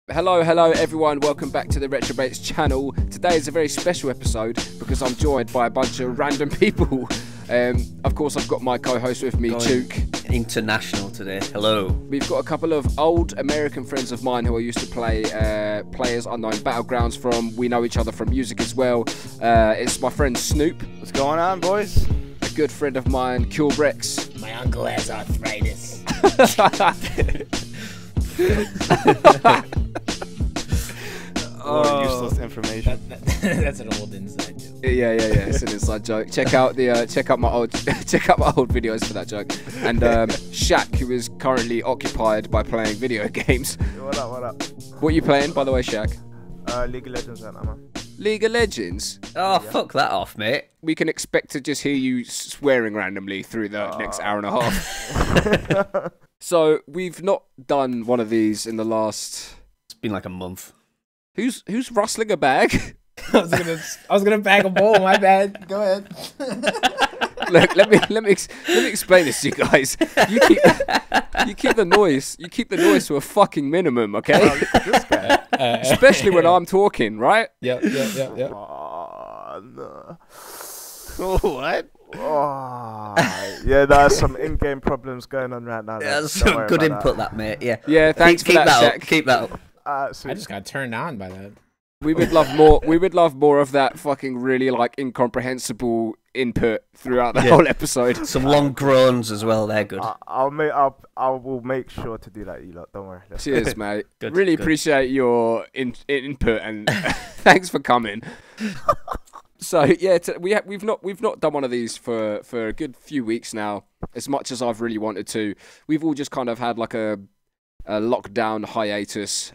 Hello everyone, welcome back to the Retrobates channel. Today is a very special episode because I'm joined by a bunch of random people. Of course, I've got my co-host with me, Chook. International today. Hello. We've got a couple of old American friends of mine who I used to play Players Unknown Battlegrounds from. We know each other from music as well. It's my friend Snoop. What's going on, boys? A good friend of mine, Cool Rex. My uncle has arthritis. Useless information. That's an old inside joke. Yeah. It's an inside joke. Check out my old videos for that joke. And Shaq, who is currently occupied by playing video games. What up? What are you playing, by the way, Shaq? League of Legends right now, man. League of Legends. Oh, fuck that off, mate. We can expect to just hear you swearing randomly through the next hour and a half. So we've not done one of these in the last. It's been like a month. Who's rustling a bag? I was gonna bag a bowl. My bad. Go ahead. Look, let me explain this to you guys. You keep the noise to a fucking minimum, okay? This guy. Especially when I'm talking, right? Yep. Oh, no. What? Oh, yeah, there's some in-game problems going on right now. Yeah, that's some good input, that, mate. Yeah. Yeah, thanks for that, Shaq. Keep that up. So I just got turned on by that. We would love more. We would love more of that fucking really like incomprehensible input throughout the whole episode. Some long groans as well. They're good. I will make sure to do that, you lot. Don't worry. Cheers, mate. Good, really good. appreciate your input and thanks for coming. So yeah, we've not done one of these for a good few weeks now. As much as I've really wanted to, we've all just kind of had like a lockdown hiatus.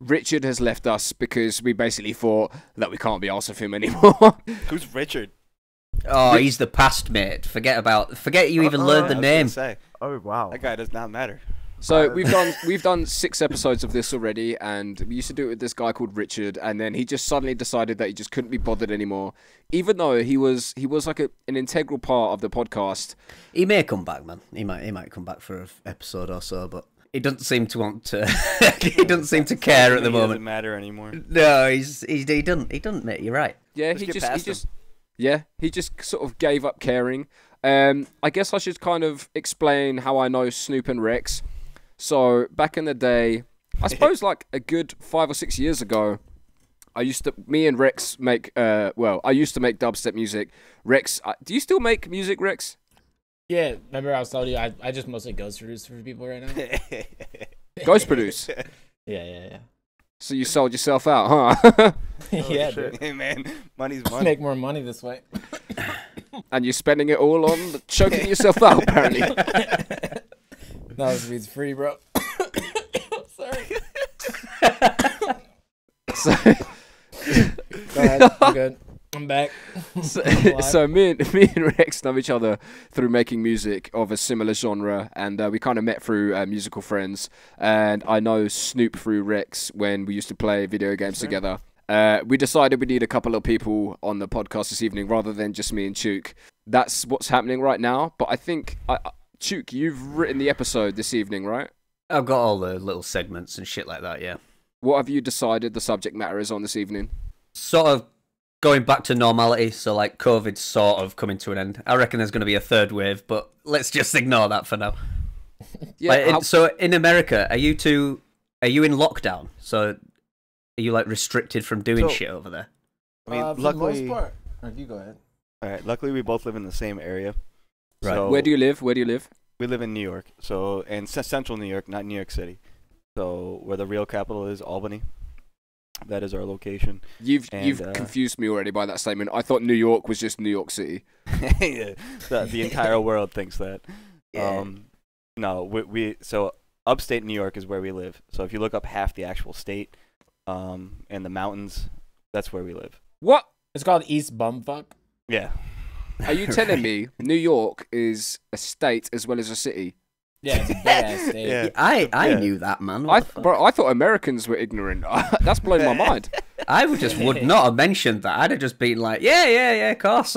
Richard has left us because we basically thought that we can't be arsed with him anymore. Who's Richard? Oh, he's the past, mate. Forget you even learned the name. Oh wow. That guy does not matter. So we've done 6 episodes of this already, and we used to do it with this guy called Richard, and then he just suddenly decided that he just couldn't be bothered anymore, even though he was like an integral part of the podcast. He may come back, man. He might come back for an episode or so, but he doesn't seem to want to. He doesn't seem to care at the It moment. doesn't matter anymore. No, he doesn't, mate. You're right. Yeah, Let's he get past just him. he just sort of gave up caring. I guess I should kind of explain how I know Snoop and Rex. So back in the day, I suppose like a good 5 or 6 years ago, me and Rex make I used to make dubstep music. Rex, do you still make music, Rex? Yeah, remember I was telling you I just mostly ghost produce for people right now. Ghost produce. Yeah. So you sold yourself out, huh? Yeah, shit. dude. Hey man, money's money. Make more money this way. And you're spending it all on choking yourself out, apparently. No, this weed's free, bro. Sorry. So, Go ahead. I'm good. I'm back. so me and Rex know each other through making music of a similar genre, and we kind of met through musical friends. And I know Snoop through Rex when we used to play video games together. We decided we need a couple of people on the podcast this evening rather than just me and Chook. That's what's happening right now. But I think, Chook, you've written the episode this evening, right? I've got all the little segments and shit like that. Yeah. What have you decided the subject matter is on this evening? Sort of going back to normality, so like COVID's sort of coming to an end. I reckon there's going to be a third wave, but let's just ignore that for now. Yeah. So in America, are you in lockdown? So are you like restricted from doing shit over there? I mean, For luckily, the most part. You go ahead. all right. Luckily, we both live in the same area. Right. So Where do you live? we live in New York, and central New York, not New York City. So where the real capital is, Albany. That is our location. You've confused me already by that statement. I thought New York was just New York City. Yeah, the entire world thinks that. Yeah. No, so upstate New York is where we live. So if you look up half the actual state, and the mountains, that's where we live. What? It's called East Bumfuck. Yeah. Are you telling me New York is a state as well as a city? Yeah, it's a big ass state. Yeah. I Yeah. knew that, man. I thought Americans were ignorant. That's blown my mind. I would not have mentioned that. I'd have just been like, yeah, of course.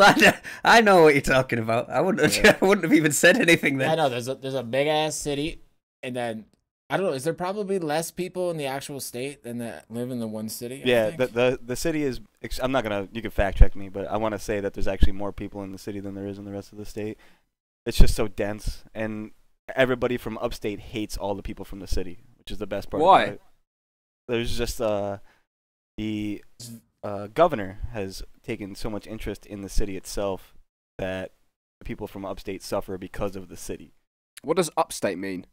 I know what you're talking about. I wouldn't have even said anything I then. know there's a big ass city, and then I don't know. Is there probably less people in the actual state than that live in the one city? Yeah, the city is. I'm not gonna. You can fact check me, but I want to say that there's actually more people in the city than there is in the rest of the state. It's just so dense, and everybody from upstate hates all the people from the city, which is the best part. Why? About it. There's just the governor has taken so much interest in the city itself that the people from upstate suffer because of the city. What does upstate mean?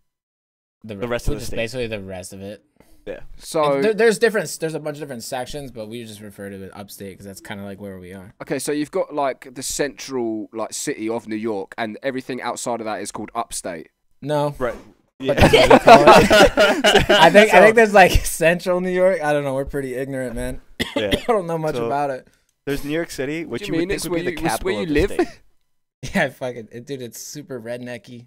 The rest of the state. Basically the rest of it. Yeah. So there's a bunch of different sections, but we just refer to it upstate because that's kind of like where we are. okay, so you've got like the central like city of New York, and everything outside of that is called upstate. No. Right. But Yeah. that's what we call it. I think there's like central New York. I don't know. We're pretty ignorant, man. Yeah. I don't know much So, about it. There's New York City, which What you do you would mean? think It's would be the where capital you of the live? state. Yeah, dude, it's super rednecky.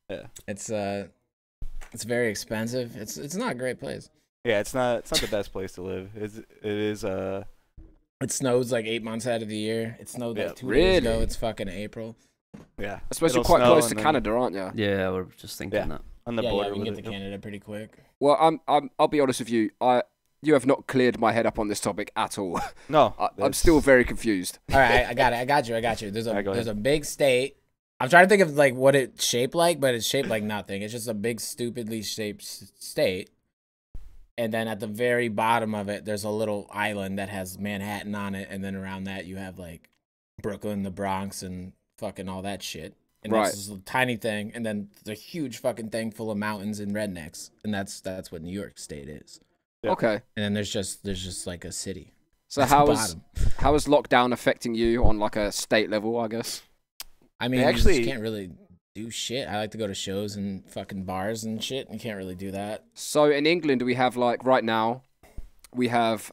Yeah. It's very expensive. It's not a great place. Yeah, it's not the best place to live. It is It snows like 8 months out of the year. It snowed Yeah, like 2 days ago. really? It's fucking April. yeah. I suppose It'll you're quite snow close to and then Canada, aren't you? Yeah, we're just thinking Yeah. that. On the Yeah, border we can with get it. to Canada pretty quick. Well, I'll be honest with you. You have not cleared my head up on this topic at all. No, I'm still very confused. All right, I got it. I got you. There's Alright, go there's a ahead. big state. I'm trying to think of like what it's shaped like, but it's shaped like nothing. It's just a big stupidly shaped state. And then at the very bottom of it, there's a little island that has Manhattan on it, and then around that you have like Brooklyn, the Bronx, and fucking all that shit. And Right. this is a tiny thing, and then there's a huge fucking thing full of mountains and rednecks, and that's what New York State is. Yeah. Okay. And then there's just like a city. So That's the how is lockdown affecting you on like a state level, I guess? I mean, actually- you just can't really do shit. I like to go to shows and fucking bars and shit, and you can't really do that. So in England, we have like right now, we have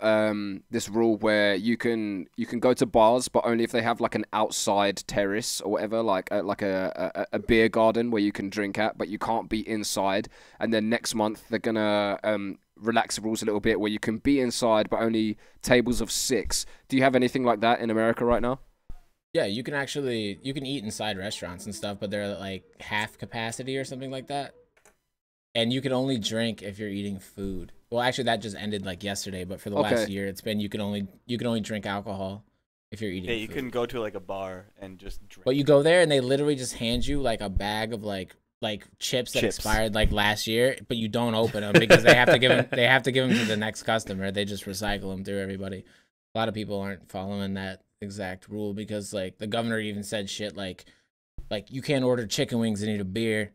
this rule where you can go to bars, but only if they have like an outside terrace or whatever, like a beer garden where you can drink at, but you can't be inside. And then next month they're gonna relax the rules a little bit where you can be inside, but only tables of 6. Do you have anything like that in America right now? Yeah, you can eat inside restaurants and stuff, but they're like half capacity or something like that. And you can only drink if you're eating food. Well, actually, that just ended like yesterday, but for the last year, it's been you can only drink alcohol if you're eating. Yeah, you food. couldn't go to like a bar and just drink. But you go there and they literally just hand you like a bag of like chips that expired like last year, but you don't open them because they have to give them to the next customer. They just recycle them through everybody. A lot of people aren't following that exact rule because like the governor even said shit like you can't order chicken wings and eat a beer.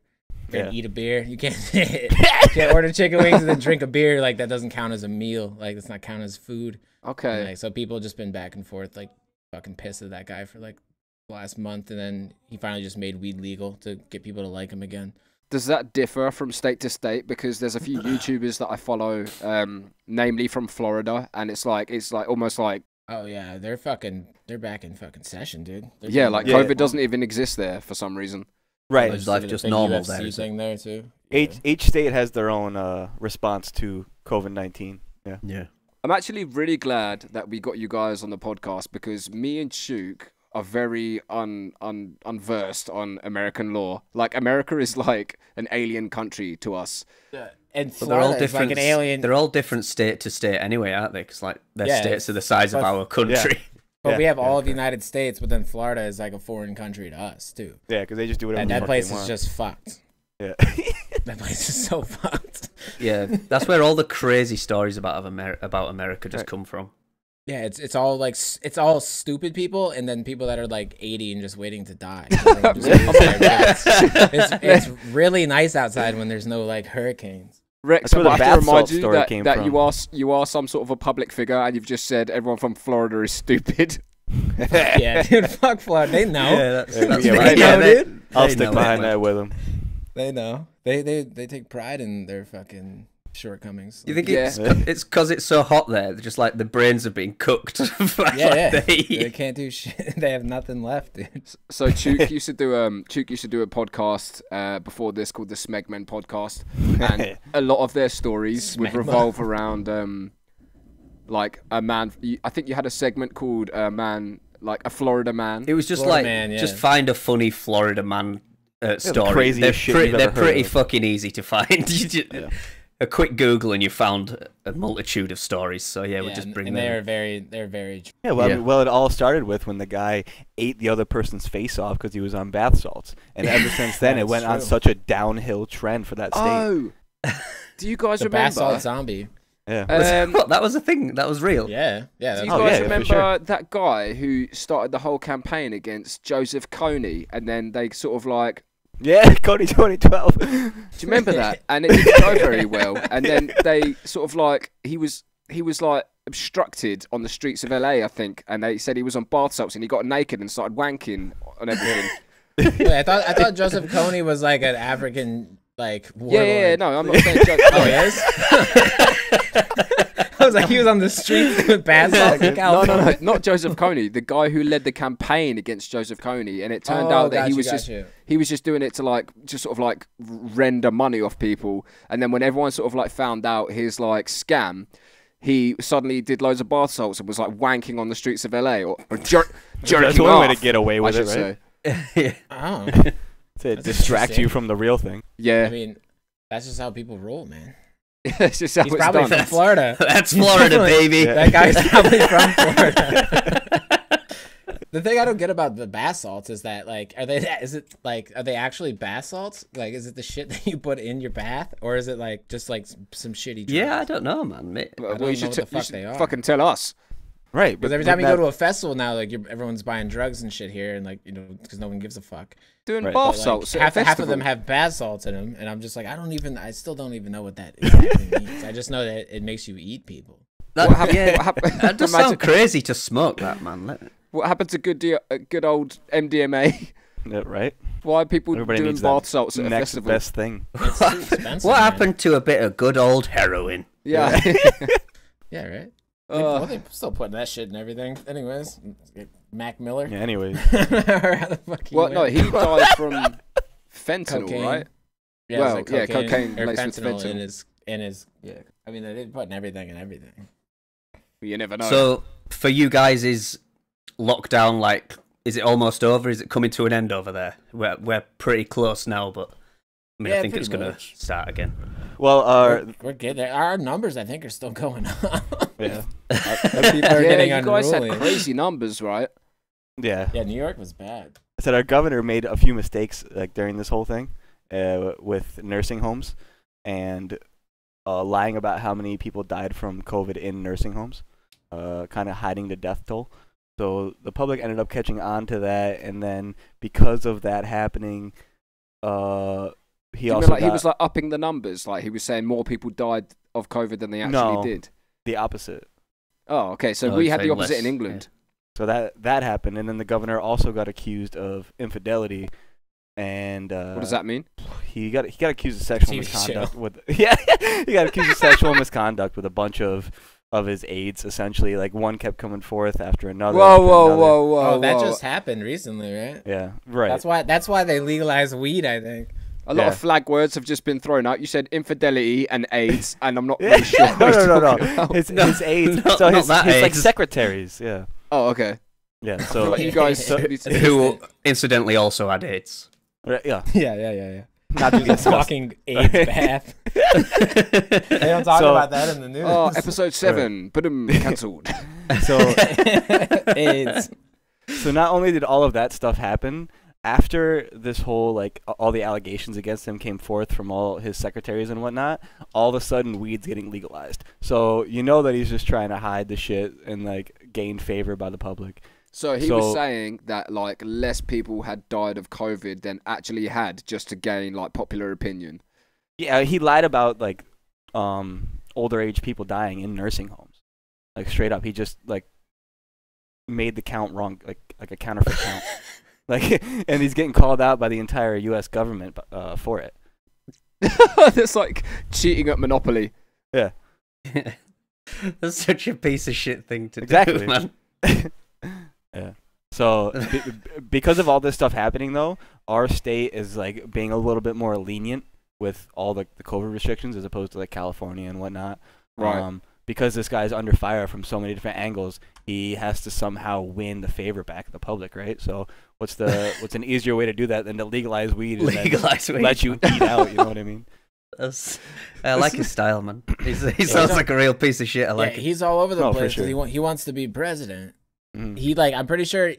And eat a beer. You can't order chicken wings and then drink a beer. Like that doesn't count as a meal. Like it's not count as food. Okay. And, like, so people just been back and forth, like fucking pissed at that guy for like the last month, and then he finally just made weed legal to get people to like him again. Does that differ from state to state? Because there's a few YouTubers that I follow, namely from Florida, and it's like almost like Oh yeah, they're back in fucking session, dude. They're yeah, doing like that. COVID doesn't even exist there for some reason. Right. Is life just Big normal UFC there, is it? thing there too. Each state has their own response to COVID-19. Yeah. Yeah. I'm actually really glad that we got you guys on the podcast because me and Chuk are very unversed on American law. Like America is like an alien country to us. And But they're all Florida is different. like an alien. They're all different state to state anyway, aren't they? Because like their Yeah, states are the size of but- our country. But Yeah, we have yeah, all of the okay. United States, but then Florida is like a foreign country to us too. Yeah, because they just do whatever And the that fuck place they is want. just fucked. Yeah. That place is so fucked. Yeah, that's where all the crazy stories about America just come from. Yeah, it's all stupid people, and then people that are like 80 and just waiting to die. It's really nice outside when there's no like hurricanes. Rex, That's where I the have to bath remind salt you story that, came that from. you are some sort of a public figure, and you've just said everyone from Florida is stupid. Yeah, dude, fuck Florida. They know. that's Yeah, right. they know, they- dude. I'll they stick know behind it. that with them. They know. They take pride in their fucking shortcomings. You think Yeah. it's because it's so hot there? Just like the brains have been cooked. Like, Yeah. they- They can't do shit. They have nothing left, dude. So Chuk used to do a podcast before this called the Smegmen Podcast, and a lot of their stories would Smegma. revolve around like a man. I think you had a segment called a man, like a Florida man. It was just Florida like man, yeah. just find a funny Florida man story. craziest shit you've They're ever heard pretty of. fucking easy to find. A quick Google and you found a multitude of stories. So yeah, we'll just bring and them. they're very. Yeah, well, I mean, it all started with when the guy ate the other person's face off because he was on bath salts, and ever since then it went on true. such a downhill trend for that state. Oh, do you guys The remember? bath salt zombie. Yeah. What, that was a thing? That was real? Yeah. Do you That's guys for remember sure. that guy who started the whole campaign against Joseph Kony, and then they sort of like, Yeah, Cody 2012. do you remember that? And it didn't go very well. And then they sort of like, he was like obstructed on the streets of LA, I think, and they said he was on bath salts and he got naked and started wanking on everything. Wait, I thought Joseph Kony was like an African like warlord. Yeah, no, I'm not saying Joseph. Oh, he is? I was like, he was on the streets with bath salts in No, California. not Joseph Kony, the guy who led the campaign against Joseph Kony, and it turned out that he was just doing it to like just sort of like render money off people, and then when everyone sort of like found out his like scam, he suddenly did loads of bath salts and was like wanking on the streets of LA or jerking That's one way off, to get away with I it, should right? say. Oh, To That's distract you interesting. from the real thing. Yeah, I mean, that's just how people roll, man. it's just how He's it's probably done. from Florida. That's Florida, baby. Yeah. That guy's probably from Florida. The thing I don't get about the bath salts is that like, are they actually bath salts? Like, is it the shit that you put in your bath, or is it like just like some shitty? Drugs? Yeah, I don't know, man. Well, don't you know should, what the you fuck should they are. fucking tell us. Right. Because every time you go to a festival now, like everyone's buying drugs and shit here, and like because no one gives a fuck. Doing Right. bath But, like, salts at a half of them festival. have bath salts in them, and I'm just like, I still don't even know what that exactly means. I just know that it makes you eat people. That, What happened? yeah, What happened? that does Imagine- sound crazy to smoke that, man. What happened to good old MDMA? Yeah, right. Why are people Everybody doing needs bath that salts at a next festival? best thing. It's too expensive. What man. happened to a bit of good old heroin? Yeah. Yeah, right. Uh, They're still putting that shit in everything. Anyways, Mac Miller. Yeah, anyways. Or how the fuck he well, went. no, he died from fentanyl, Cocaine. right? Yeah, well, it was like cocaine or laced with fentanyl fentanyl. in his. Yeah, I mean they're putting everything in everything. You never know. So, for you guys, is lockdown like? Is it almost over? Is it coming to an end over there? We're pretty close now, but I mean, Yeah, I think pretty it's gonna much. start again. Well, We're good. Our numbers, I think, are still going up. yeah. People are yeah, getting you guys had unruly. crazy numbers, right? Yeah. Yeah, New York was bad. I said our governor made a few mistakes like during this whole thing with nursing homes and lying about how many people died from COVID in nursing homes, kind of hiding the death toll. So the public ended up catching on to that, and then because of that happening, he You also mean, like, he got was like upping the numbers, like he was saying more people died of COVID than they actually No. did. the opposite. Oh, okay. So Oh, we he's had the saying opposite less, in England. So that happened, and then the governor also got accused of infidelity, and What does that mean? He got accused of sexual TV misconduct show. with he got accused of sexual misconduct with a bunch of his aides. Essentially, like one kept coming forth after another. Whoa, after whoa, another. whoa, whoa! Oh, that whoa. just happened recently, right? Yeah, right. That's why they legalized weed, I think. A lot Yeah. of flag words have just been thrown out. You said infidelity and AIDS, and I'm not Yeah, really sure. what he's no. talking about. His aides. not- so not his that like AIDS. secretaries. Yeah, Oh, okay. yeah. So So like you guys, So- Who incidentally also had AIDS. yeah, Yeah. not to be discussed. Walking AIDS bath. They don't talk So- about that in the news. oh, episode 7, but cancelled. So AIDS. So not only did all of that stuff happen, after this whole, like, all the allegations against him came forth from all his secretaries and whatnot, all of a sudden weed's getting legalized. So you know that he's just trying to hide the shit and, like, gain favor by the public. So he was So- saying that like less people had died of COVID than actually had, just to gain like popular opinion. Yeah, he lied about, like, older age people dying in nursing homes. Like, straight up. He just, like, made the count wrong, like a counterfeit count. Like, and he's getting called out by the entire U.S. government for it. That's like cheating at Monopoly. Yeah. That's such a piece of shit thing to Exactly. do, man. Yeah. So because of all this stuff happening, though, our state is like being a little bit more lenient with all the COVID restrictions as opposed to like California and whatnot. Right. because this guy's under fire from so many different angles, he has to somehow win the favor back of the public, right? So what's an easier way to do that than to legalize weed and then let you eat out? You know what I mean? I like his style, man. He sounds like a real piece of shit. I like it. He's all over the place. For sure. He wants to be president. Mm. He like I'm pretty sure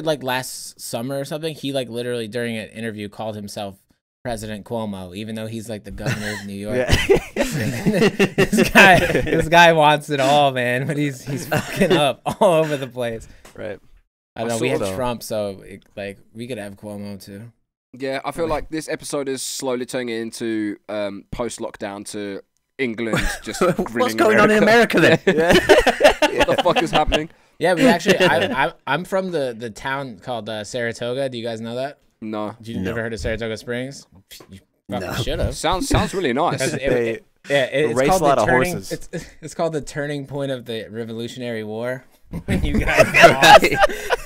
like last summer or something, he like literally during an interview called himself President Cuomo, even though he's like the governor of New York. this guy wants it all, man, but he's fucking up all over the place. Right. I don't know. We have Trump, so like we could have Cuomo too. Yeah, I feel like this episode is slowly turning into post-lockdown to England. Just what's going on in America then? What the fuck is happening? Yeah, we actually. I'm from the town called Saratoga. Do you guys know that? No. You never heard of Saratoga Springs? You fucking should have. Sounds really nice. It's race called a lot the of turning. horses. It's called the turning point of the Revolutionary War. When you guys lost.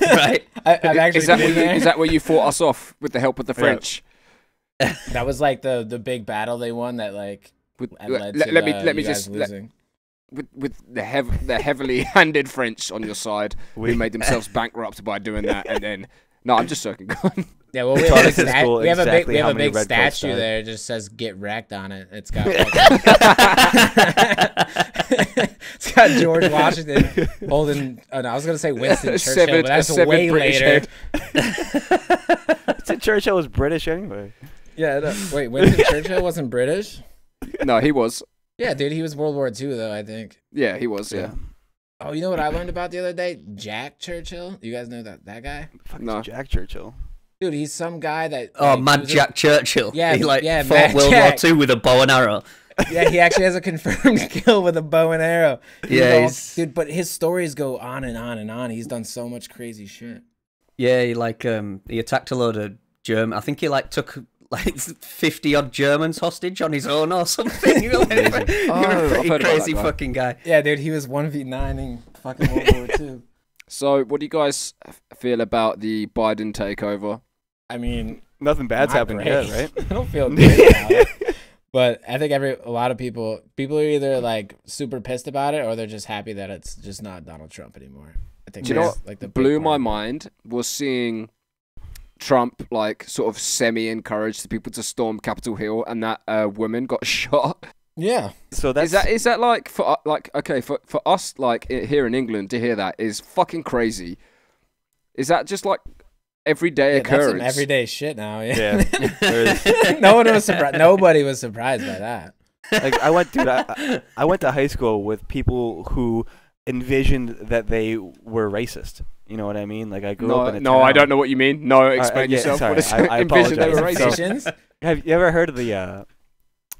Right. I've actually is that where you fought us off with the help of the French? That was like the big battle they won that like led to let me you guys just losing. With the heavily handed French on your side, who made themselves bankrupt by doing that, and then no, I'm just joking. Yeah, well, we have a big statue there. It just says "Get wrecked" on it. It's got it's got George Washington holding. Oh no, I was gonna say Winston Churchill, but that's way later. Churchill was British anyway. Yeah, no, wait, Winston Churchill wasn't British? No, he was. Yeah, dude, he was World War II though, I think. Yeah, he was. Yeah. Oh, you know what I learned about the other day? Jack Churchill. You guys know that guy? No, Jack Churchill. Dude, he's some guy that. Oh, Mad Jack Churchill. Yeah, he fought Mad World Jack. War II with a bow and arrow. Yeah, he actually has a confirmed kill with a bow and arrow. Dude, but his stories go on and on and on. He's done so much crazy shit. Yeah, he attacked a load of German. I think he took 50 odd Germans hostage on his own or something. You're a pretty crazy fucking guy. Yeah, dude, he was 1v9 in fucking World War II. So, what do you guys feel about the Biden takeover? I mean, nothing bad's happened yet, right? I don't feel good about it. But I think a lot of people are either like super pissed about it or they're just happy that it's just not Donald Trump anymore. I think you know what like the blew my mind was seeing Trump like sort of semi-encourage the people to storm Capitol Hill, and that woman got shot. Yeah. So is that like for us like here in England to hear that is fucking crazy. Is that just like everyday occurrence? That's some everyday shit now. Yeah. Nobody was surprised by that. Like I went to high school with people who envisioned that they were racist. You know what I mean? Like I grew up in a town. No, I don't know what you mean. No, explain yourself. Sorry, what is I envision they were apologize. racist? Have you ever heard of the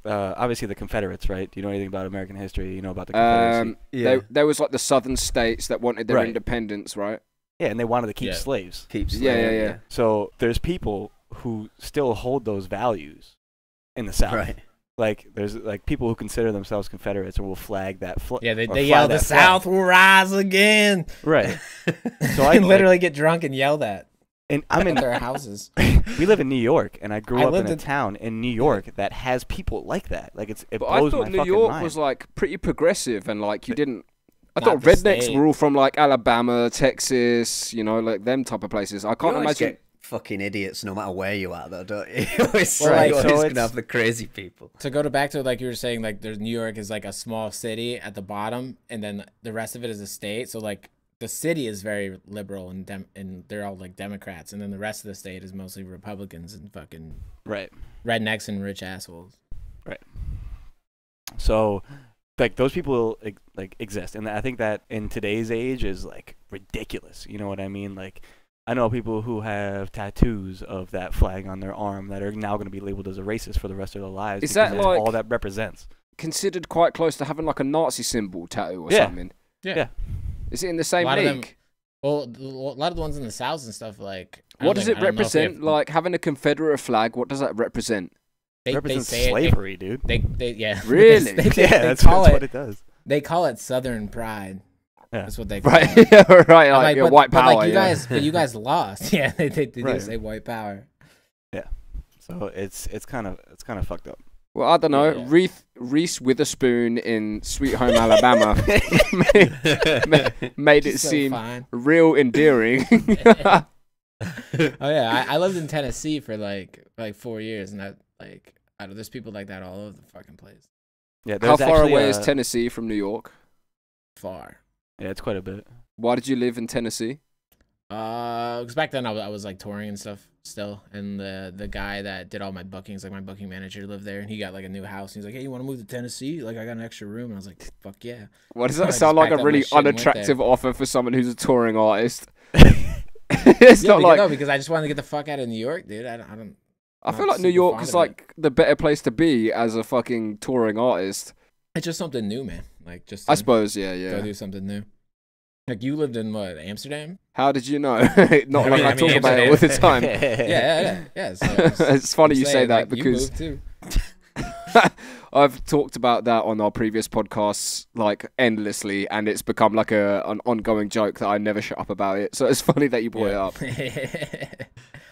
obviously the Confederates, right? Do you know anything about American history? You know about the Confederacy? There was like the southern states that wanted their independence, right? Yeah, and they wanted to keep slaves. Yeah. So there's people who still hold those values in the South. Right. Like there's like people who consider themselves Confederates and will flag that flag. Yeah, they yell, "The South will rise again." Right. So I literally get drunk and yell that. And I'm in their houses. We live in New York, and I grew up in a town in New York that has people like that. Like it blows my fucking mind. I thought New York was like pretty progressive, and like you didn't. I thought rednecks were all from like Alabama, Texas, you know, like them type of places. I can't imagine. Fucking idiots, no matter where you are, though, don't you? Always gonna have the crazy people. To go back to like you were saying, like there's New York is like a small city at the bottom, and then the rest of it is a state. So like the city is very liberal and they're all like Democrats, and then the rest of the state is mostly Republicans and fucking rednecks and rich assholes. Right. So. Like those people like exist, and I think that in today's age is like ridiculous. You know what I mean? Like I know people who have tattoos of that flag on their arm that are now going to be labeled as a racist for the rest of their lives. Is that like all that represents? Considered quite close to having like a Nazi symbol tattoo or something? Yeah. Is it in the same league? A lot of the ones in the South and stuff like. What does it represent? Like having a Confederate flag. What does that represent? It represents slavery, dude. They really? That's what it does. They call it Southern pride. Yeah. That's what they call it. Right, like white power. But you guys lost. Yeah, they do say white power. Yeah. So it's kind of fucked up. Well, I don't know. Reese Witherspoon in Sweet Home Alabama made it seem real endearing. Oh yeah, I lived in Tennessee for like 4 years, and there's people like that all over the fucking place. Yeah. How far away is Tennessee from New York? Far. Yeah, it's quite a bit. Why did you live in Tennessee? Because back then I was like touring and stuff still, and the guy that did all my bookings, like my booking manager, lived there, and he got like a new house. And he's like, "Hey, you want to move to Tennessee? Like, I got an extra room." And I was like, "Fuck yeah!" Why does that sound like a really unattractive offer for someone who's a touring artist? It's not like because I just wanted to get the fuck out of New York, dude. I feel like New York is like the better place to be as a fucking touring artist. It's just something new, man. Like just I suppose, yeah. Go do something new. Like you lived in what, Amsterdam? How did you know? Not like I talk about it all the time. Yeah. So it's funny you say that like, because you moved too. I've talked about that on our previous podcasts like endlessly, and it's become like an ongoing joke that I never shut up about it. So it's funny that you brought it up.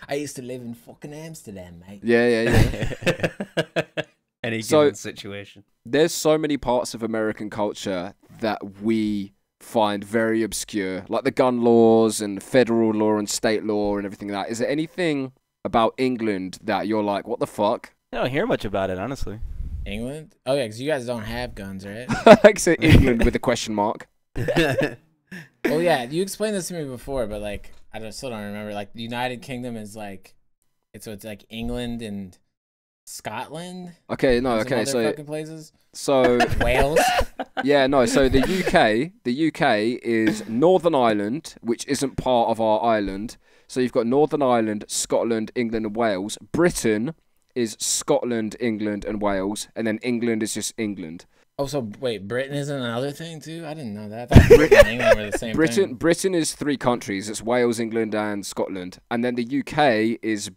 I used to live in fucking Amsterdam, mate. Yeah. Any given situation. There's so many parts of American culture that we find very obscure, like the gun laws and federal law and state law and everything like that. Is there anything about England that you're like, what the fuck? I don't hear much about it, honestly. England? Oh yeah, because you guys don't have guns, right? Like say England with a question mark. Well, yeah, you explained this to me before, but like still don't remember. Like the United Kingdom is like, it's like England and Scotland. Okay, no, and some okay, other so fucking places. So Wales. Yeah, no. So the UK is Northern Ireland, which isn't part of our island. So you've got Northern Ireland, Scotland, England, and Wales. Britain is Scotland, England, and Wales, and then England is just England. Oh, so wait, Britain isn't another thing too? I didn't know that. I thought Britain and England were the same thing. Britain is 3 countries. It's Wales, England, and Scotland. And then the UK is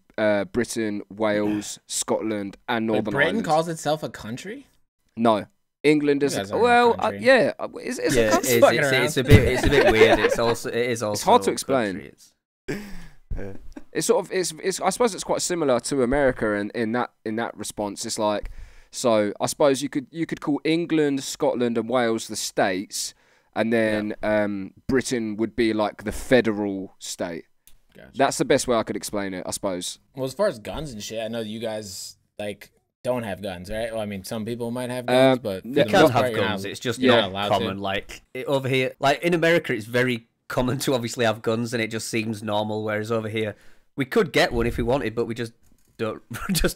Britain, Wales, Scotland, and Northern Britain Ireland. calls itself a country? No. England is It's a country. It's a bit weird. It is also it's hard to explain. It's sort of it's I suppose it's quite similar to America in that response. It's like, so I suppose you could call England, Scotland, and Wales the states, and then Britain would be like the federal state. Gotcha. That's the best way I could explain it, I suppose. Well, as far as guns and shit, I know you guys like don't have guns, right? Well, I mean, some people might have guns, but you can have guns. It's just not common. Like over here, like in America, it's very common to obviously have guns, and it just seems normal. Whereas over here, we could get one if we wanted, but we just don't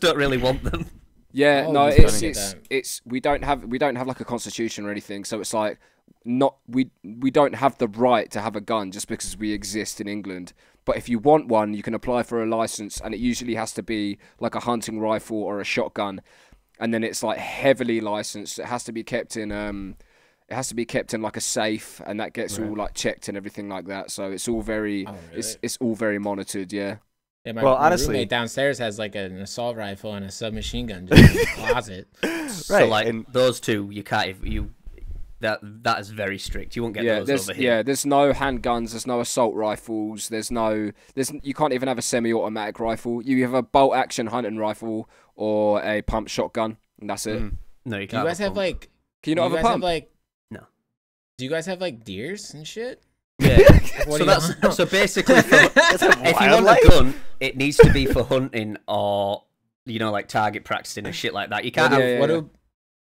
really want them. Yeah, no, it's we don't have like a constitution or anything, so it's like we don't have the right to have a gun just because we exist in England. But if you want one, you can apply for a license, and it usually has to be like a hunting rifle or a shotgun, and then it's like heavily licensed. It has to be kept in like a safe, and that gets all like checked and everything like that. So it's all very it's all very monitored. Yeah. Yeah, my roommate downstairs has like an assault rifle and a submachine gun just in the closet. Right. So like and those two, you can't that is very strict. You won't get those over here. Yeah, there's no handguns, there's no assault rifles, you can't even have a semi-automatic rifle. You have a bolt-action hunting rifle or a pump shotgun, and that's it. No, you can't. Do you guys have like? Can you not have a pump? No. Do you guys have like deers and shit? Yeah. So basically, if you want a gun, it needs to be for hunting or like target practicing and shit like that. You can't have.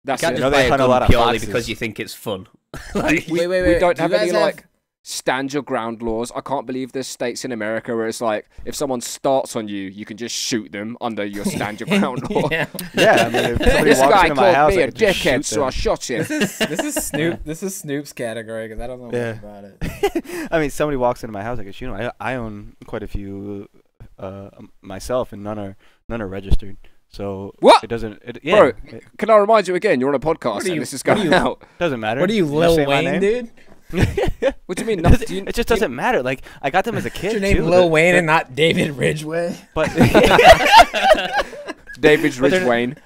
That's you can't just buy a gun purely because you think it's fun. Wait. We don't have any like stand your ground laws. I can't believe there's states in America where it's like if someone starts on you, you can just shoot them under your stand your ground law. Yeah, I mean, if this guy called me a dickhead, so I shot him. This is Snoop's category because I don't know much about it. I mean, somebody walks into my house, I can shoot him. I own quite a few myself, and none are registered. So what? It doesn't. Bro, can I remind you again? You're on a podcast and this is going out. Doesn't matter. What are you, Lil Wayne, dude? What do you mean? It just doesn't matter. Like I got them as a kid. Your name Lil Wayne and not David Ridgway. But David Ridgwayne.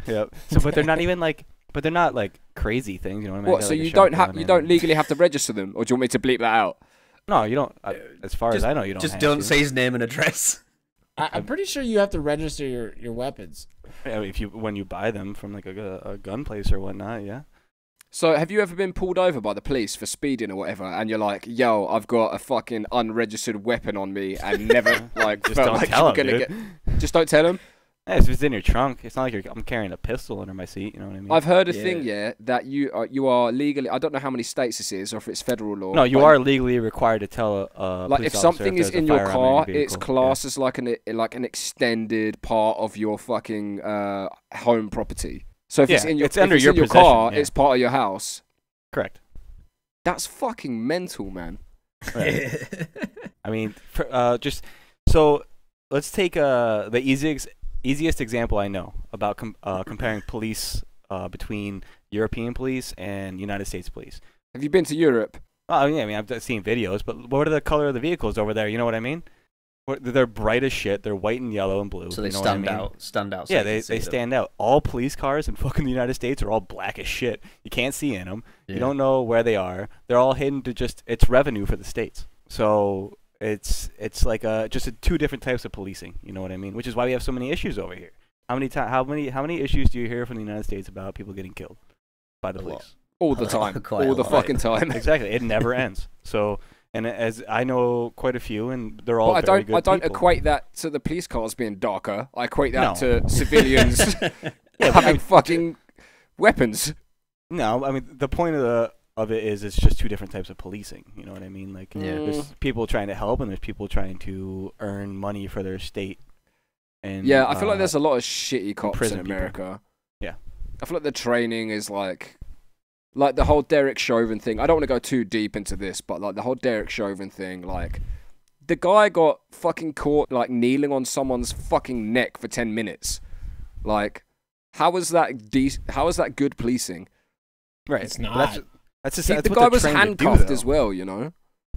Yeah. So, but they're not even like. But they're not like crazy things. You know what I mean? What? So you don't legally have to register them, or do you want me to bleep that out? No, you don't. As far as I know, you don't. Just don't say his name and address. I'm pretty sure you have to register your weapons. when you buy them from like a gun place or whatnot, yeah. So have you ever been pulled over by the police for speeding or whatever, and you're like, yo, I've got a fucking unregistered weapon on me, and never like just felt don't like tell you were them, gonna just don't tell them? Yeah, if it's in your trunk, it's not like I'm carrying a pistol under my seat. You know what I mean? I've heard a thing, that you are legally. I don't know how many states this is, or if it's federal law. No, you are legally required to tell a like police if something is in your car, it's vehicle. classed as like an extended part of your fucking home property. So if it's in your car, it's part of your house. Correct. That's fucking mental, man. Right. I mean, just so let's take the easiest example I know about comparing police between European police and United States police. Have you been to Europe? Oh yeah, I mean I've seen videos, but what are the color of the vehicles over there? You know what I mean? They're bright as shit. They're white and yellow and blue. So they stand out. So yeah, they stand out. All police cars in fucking the United States are all black as shit. You can't see in them. Yeah. You don't know where they are. They're all hidden to it's revenue for the states. So it's like just two different types of policing. You know what I mean? Which is why we have so many issues over here. How many issues do you hear from the United States about people getting killed by the police? All the time. All the fucking time. Exactly. It never ends. So. And as I know quite a few, and they're all very good I don't people. equate that to the police cars being darker. I equate that to civilians having fucking weapons. No, I mean the point of it is it's just two different types of policing. You know what I mean? Like there's people trying to help, and there's people trying to earn money for their state. And yeah, I feel like there's a lot of shitty cops in America. People. Yeah, I feel like the training is like the whole Derek Chauvin thing. I don't want to go too deep into this, but like the whole Derek Chauvin thing, like the guy got fucking caught like kneeling on someone's fucking neck for 10 minutes. Like, how is that good policing? Right, it's not. That's the guy was handcuffed as well, you know.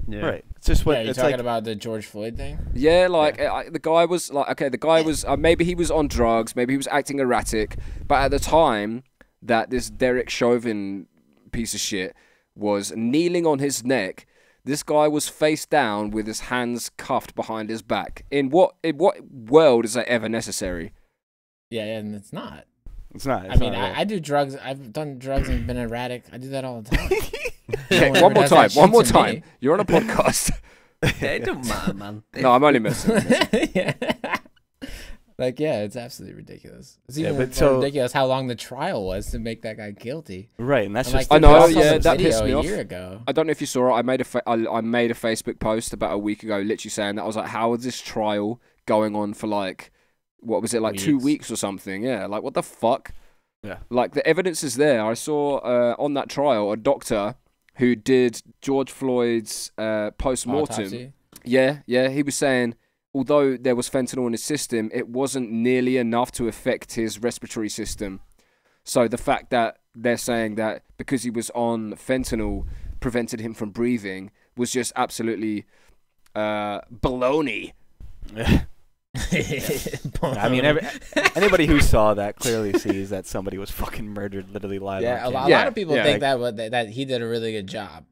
Yeah. Right. It's just what you're talking about the George Floyd thing. Yeah, like the guy was like, okay, the guy was maybe he was on drugs, maybe he was acting erratic, but at the time that this Derek Chauvin piece of shit was kneeling on his neck, this guy was face down with his hands cuffed behind his back. In what world is that ever necessary? Yeah, and it's not. It's not. I mean, I do drugs. I've done drugs and been erratic. I do that all the time. Okay, one more time. You're on a podcast. It don't matter, man. No, I'm only messing. Yeah. Like, yeah, it's absolutely ridiculous. It's even ridiculous how long the trial was to make that guy guilty. Right, and that's just... I know, yeah, that pissed me off. A year ago. I don't know if you saw it. I made a Facebook post about a week ago literally saying that. I was like, how is this trial going on for like, what was it, like 2 weeks or something? Yeah, like, what the fuck? Yeah. Like, the evidence is there. I saw on that trial a doctor who did George Floyd's post-mortem. Autopsy? Yeah, he was saying, although there was fentanyl in his system, it wasn't nearly enough to affect his respiratory system. So the fact that they're saying that because he was on fentanyl prevented him from breathing was just absolutely baloney. I mean, anybody who saw that clearly sees that somebody was fucking murdered literally live. Yeah, a lot of people think that he did a really good job.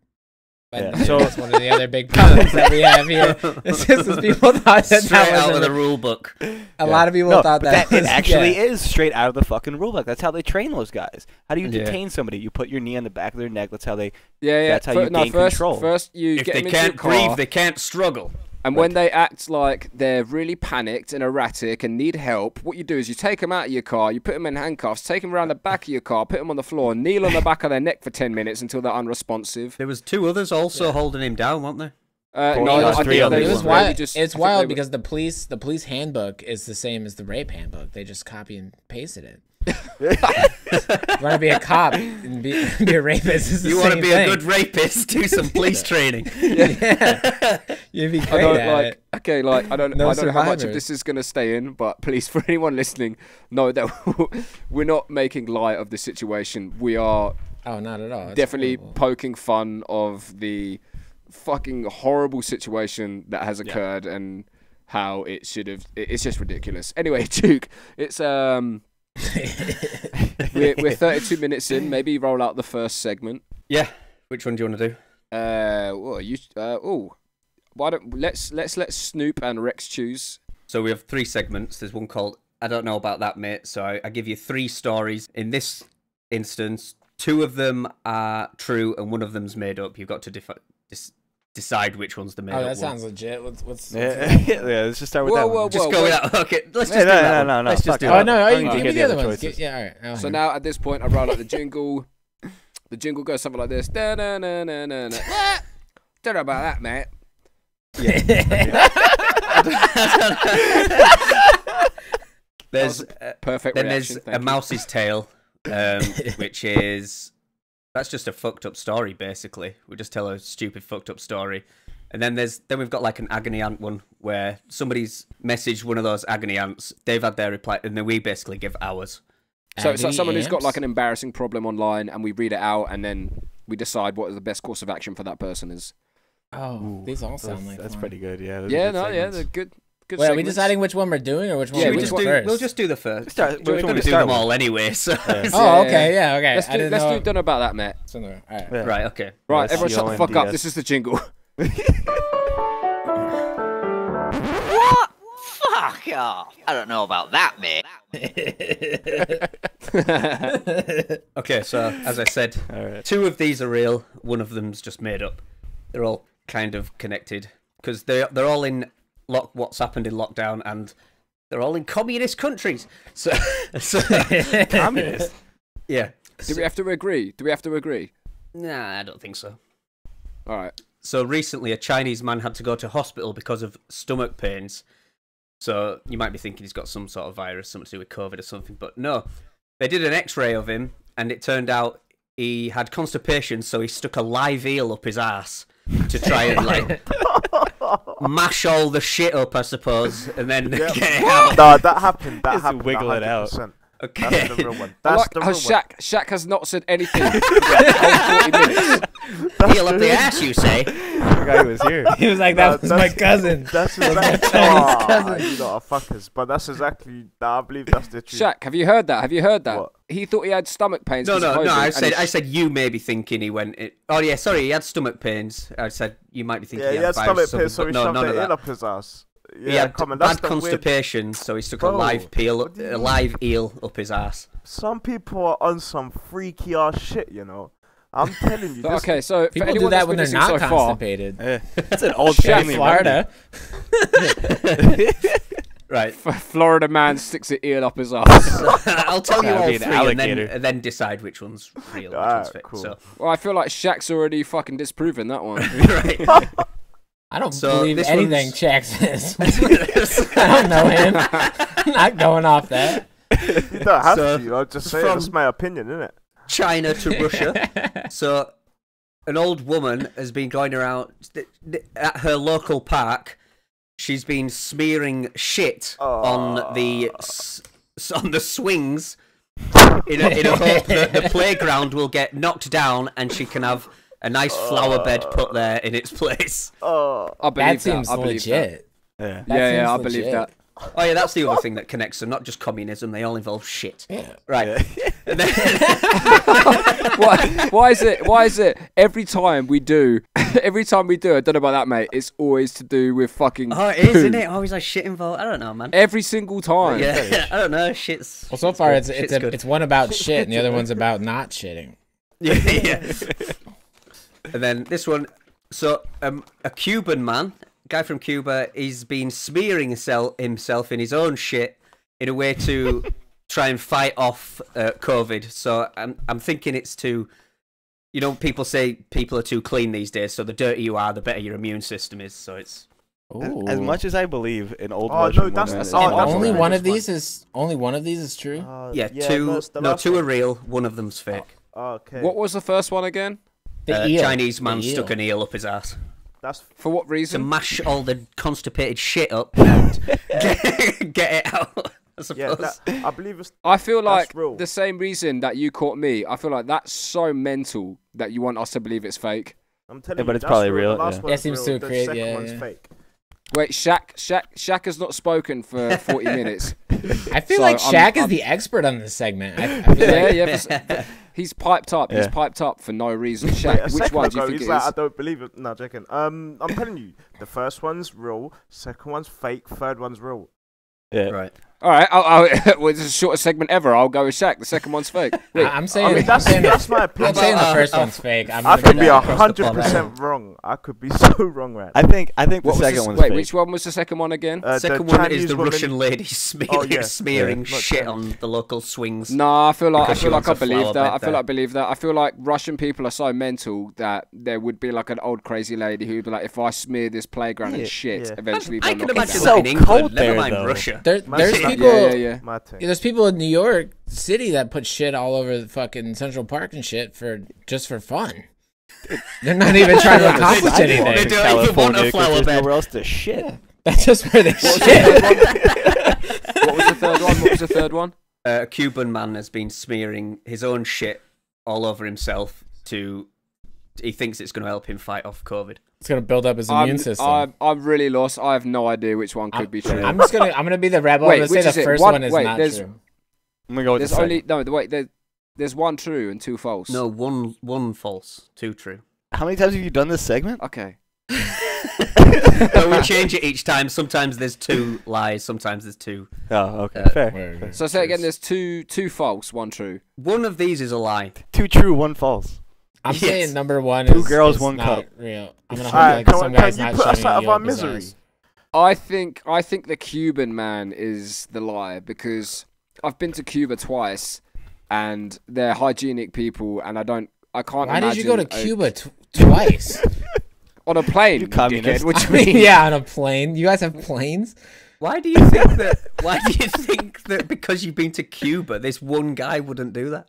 Yeah. So that's one of the other big problems that we have here. It's just as people thought that straight out of the rule book. A lot of people thought that it actually is straight out of the fucking rule book. That's how they train those guys. How do you detain somebody? You put your knee on the back of their neck. That's how they. That's how you gain control. First, you if get they them can't into the car, breathe, they can't struggle. And when they act like they're really panicked and erratic and need help, what you do is you take them out of your car, you put them in handcuffs, take them around the back of your car, put them on the floor, kneel on the back of their neck for 10 minutes until they're unresponsive. There was 2 others also holding him down, weren't there? No, I think it was wild. It's wild because the police handbook is the same as the rape handbook. They just copy and pasted it. You want to be a cop and be a rapist? You want to be a good rapist? Do some police training. Yeah, you'd be great at it. Okay, like I don't know how much of this is gonna stay in, but please, for anyone listening, know that we're not making light of the situation. We are. Oh, not at all. It's definitely horrible. poking fun of the fucking horrible situation that has occurred and how it should have. It's just ridiculous. Anyway, Duke, it's we're 32 minutes in. Maybe roll out the first segment. Yeah. Which one do you want to do? Why don't let's let Snoop and Rex choose. So we have 3 segments. There's one called I don't know about that, mate. So I give you 3 stories. In this instance, 2 of them are true and 1 of them's made up. You've got to decide which one's the made up one. Oh, that sounds legit. What's yeah, let's just start with that one. Just go with that. Okay, let's just do that. No. Let's just do that. that. Oh, no, you give me the other ones. choices. All right. So now at this point, I roll out the jingle. The jingle goes something like this. Da na na na na na. Don't know about that, mate. There's perfect. Then reaction. there's a mouse's tail, which is that's just a fucked up story. Basically, we just tell a stupid fucked up story. And then we've got like an agony aunt one where somebody's messaged one of those agony aunts. They've had their reply, and then we basically give ours. So it's like someone who's got like an embarrassing problem online, and we read it out, and then we decide what the best course of action for that person is. Oh, these all sound like that's fun. pretty good. Yeah. They're good. Wait, segments. are we deciding which one we're doing, or which one we're doing first? We'll just do the first. We're going to do them all anyway. So. Oh, okay, yeah, okay. Let's do Don't Know About That, Matt. All right. Yeah. Right, okay. Right, everyone shut the fuck up. This is the jingle. What? Fuck off. I don't know about that, mate. Okay, so as I said, 2 of these are real. 1 of them's just made up. They're all kind of connected because they're all in what's happened in lockdown, and they're all in communist countries. So communist. Yeah. Do we have to agree? Nah, I don't think so. All right. So recently, a Chinese man had to go to hospital because of stomach pains. So you might be thinking he's got some sort of virus, something to do with COVID or something, but no. They did an X-ray of him, and it turned out he had constipation, so he stuck a live eel up his ass to try and like mash all the shit up, I suppose, and then get it out. No, that happened. That happened. Wiggle it out. Okay. That's the real one. That's the real one. Shaq has not said anything for the whole 40 minutes. Heel up the ass, you say? The guy who was here. He was like, that was my cousin. That's exactly. You lot are fuckers. But that's exactly. I believe that's the truth. Shaq, have you heard that? What? He thought he had stomach pains. No. I said you may be thinking he went. Oh yeah, sorry, he had stomach pains. I said you might be thinking he had virus stomach pains, so he shoved it in up his ass. Yeah, he had that's bad constipation, so he stuck a live eel up his ass. Some people are on some freaky ass shit, you know. I'm telling you. Okay, so for People anyone do that when they're that's not so far, constipated. That's an old Shaq, family Florida. Right. Florida man sticks an eel up his ass. I'll tell you all be an 3 alligator. and then decide which one's real, which one's fake. Cool. So. Well, I feel like Shaq's already fucking disproven that one. Right. I don't So believe this anything one's- Shaq says. I don't know him. I'm not going off that. You don't have So, to. I'll just say from- that's my opinion, isn't it? China to Russia. So, an old woman has been going around at her local park. She's been smearing shit on the swings in a hope that the playground will get knocked down and she can have a nice flower bed put there in its place. I believe That seems I believe legit. Yeah. Yeah, I seems believe legit. that. Oh yeah, that's the other thing that connects them. Not just communism; they all involve shit. Yeah. Right. And then- Why is it every time we do I don't know about that, mate, it's always to do with fucking oh, it is, poo. isn't it? Always like shit involved. I don't know, man. Every single time. Yeah, I don't know. Shit's. Well, so far Shit's it's good. it's one about shit, and the other one's about not shitting. Yeah. And then this one. So, a Cuban man, guy from Cuba, he's been smearing himself in his own shit in a way to try and fight off COVID. So I'm thinking it's to, you know, people say people are too clean these days. So the dirtier you are, the better your immune system is. So it's. As much as I believe in old Oh, Russian no, that's- women, oh, that's only the one of biggest these is true. Yeah, that's the last two are one. real. One of them's fake. Okay. What was the first one again? The eel. Chinese man The eel. stuck an eel up his ass That's For what to reason? mash all the constipated shit up and get it out. I suppose. I believe it's. I feel like real. the same reason that you caught me. I feel like that's so mental that you want us to believe it's fake. I'm telling Yeah, you, but it's that's probably real. real, The last yeah. one's Yeah, it seems real, to the create- second yeah, one's yeah. fake. Wait, Shaq has not spoken for 40 minutes. I feel So, like Shaq is I'm- the expert on this segment. I feel like Yeah. He's piped up. He's Yeah. piped up for no reason. Wait, Shaq, a which second one do you ago, think he's it like, is? I don't believe it. No, joking. I'm telling you, the first one's real, second one's fake, third one's real. Yeah. Right. All right, well, it's the shortest segment ever. I'll go with Shaq. The second one's fake. Wait, I'm saying that's my opinion. I'm saying the first one's fake. I could be 100% wrong. I could be so wrong right now. I think the second one's fake. Which one was the second one again? The second one is the Russian lady smearing shit on the local swings. No, I feel like I believe that. I believe that. I feel like Russian people are so mental that there would be like an old crazy lady who'd be like, if I smear this playground and shit, eventually I they'll can knock it imagine down. in England, never mind Russia. There's people. Yeah. There's people in New York City that put shit all over the fucking Central Park and shit just for fun. They're not even trying to accomplish anything. They don't even want a flower bed. Nowhere else to shit. Yeah. That's just where they shit. What was the third one? A Cuban man has been smearing his own shit all over himself he thinks it's going to help him fight off COVID. It's going to build up his immune system. I'm really lost. I have no idea which one could be true. I'm gonna be the rebel. I'm gonna say the first one is not true. I'm gonna go with there's one true and two false. No, one false, two true. How many times have you done this segment? Okay. So we change it each time. Sometimes there's two lies. Sometimes there's two. Oh, okay, fair. So say again. There's two false, one true. One of these is a lie. Two true, one false. I'm saying number one Two is girls, is one not cup. Real. I'm gonna hope like some guy's not put us showing out of you our up his misery? ass. I think the Cuban man is the lie because I've been to Cuba twice, and they're hygienic people, and I can't. Why did you go to Cuba twice? On a plane, you communist. What do you mean? Yeah, on a plane. You guys have planes? Why do you think that? Why do you think that because you've been to Cuba, this one guy wouldn't do that?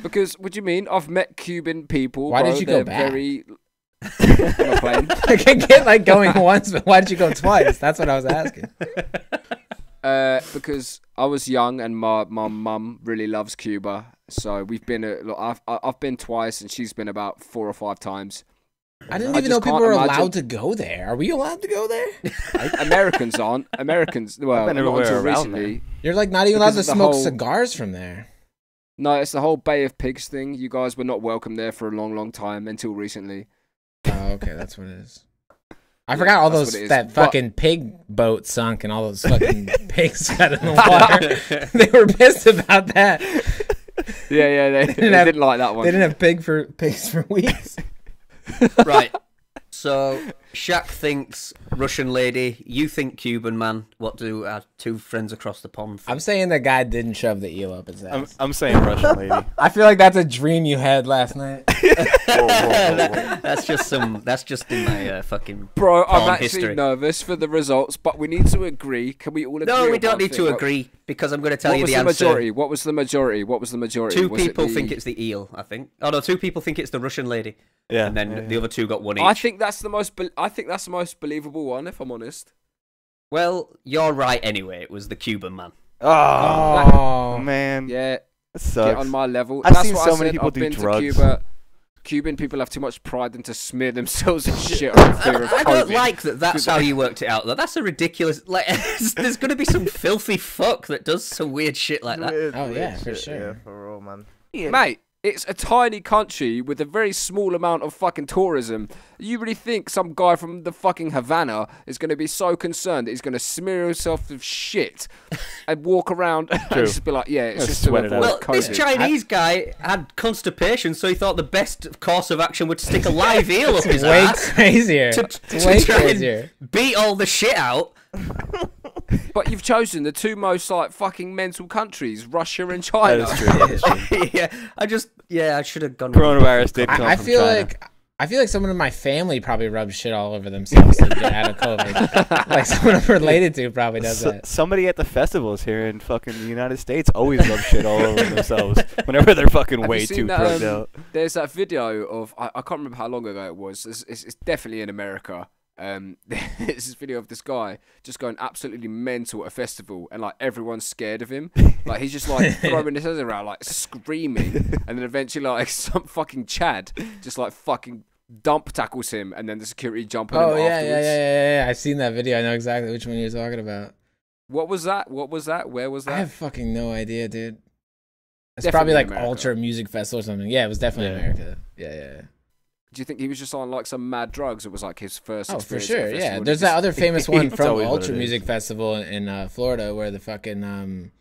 Because what do you mean? I've met Cuban people. Why did you go back? Very on a plane. I can get like going once, but why did you go twice? That's what I was asking. Because I was young and my mum really loves Cuba, so we've been. I've been twice, and she's been about 4 or 5 times. I didn't even know people were allowed to go there. Are we allowed to go there? Americans aren't. Americans, well, not until recently. You're like not even allowed to smoke cigars from there. No, it's the whole Bay of Pigs thing. You guys were not welcome there for a long, long time until recently. Oh, okay, that's what it is. I forgot all that fucking pig boat sunk and all those fucking pigs got in the water. They were pissed about that. Yeah, they didn't like that one. They didn't have pigs for weeks. Right. So Shaq thinks Russian lady. You think Cuban man. What do our two friends across the pond think? I'm saying the guy didn't shove the eel up his ass. I'm saying Russian lady. I feel like that's a dream you had last night. Whoa. That's just in my fucking Bro, I'm actually history. Nervous for the results, but we need to agree. Can we all agree? No, we don't need to agree because I'm going to tell you the answer. What was the majority? Two people think it's the eel, I think. Oh no, 2 people think it's the Russian lady. Yeah. And then the other 2 got 1 each. I think that's the most believable one, if I'm honest. Well, you're right anyway. It was the Cuban man. Oh man. Yeah. That sucks. Get on my level. I've That's seen what so I many said. people I've do been drugs. To Cuba. Cuban people have too much pride in to smear themselves in shit on fear of COVID. I don't like that. That's how you worked it out. Though. That's a ridiculous. Like, there's going to be some filthy fuck that does some weird shit like that. Oh yeah, for sure. Yeah, for real, man. Yeah. Mate, it's a tiny country with a very small amount of fucking tourism. You really think some guy from the fucking Havana is going to be so concerned that he's going to smear himself with shit and walk around and just be like, yeah, it's just to avoid Well, COVID. this Chinese guy had constipation, so he thought the best course of action would stick a live eel up his ass. Crazier. To way try crazier. and beat all the shit out. But you've chosen the 2 most like fucking mental countries, Russia and China. That is true. I should have gone. Coronavirus did come I from feel China. I feel like someone in my family probably rubs shit all over themselves to get out of COVID. Like someone I'm related to probably does that. Somebody at the festivals here in fucking the United States always rubs shit all over themselves whenever they're fucking way too drugged out. There's that video of I can't remember how long ago it was. It's definitely in America. There's this video of this guy just going absolutely mental at a festival, and like everyone's scared of him. Like he's just like throwing his head around, like screaming, and then eventually like some fucking Chad just like fucking dump tackles him, and then the security jump on him afterwards. Yeah. I've seen that video. I know exactly which one you're talking about. What was that? Where was that? I have fucking no idea, dude. It's Definitely probably like America. Ultra Music Festival or something. Yeah, it was definitely America. Yeah. Do you think he was just on like some mad drugs? It was like his first. Oh, for experience sure. at a Yeah, festival? there's that other famous one from always what Ultra it is. Music Festival in Florida, where the fucking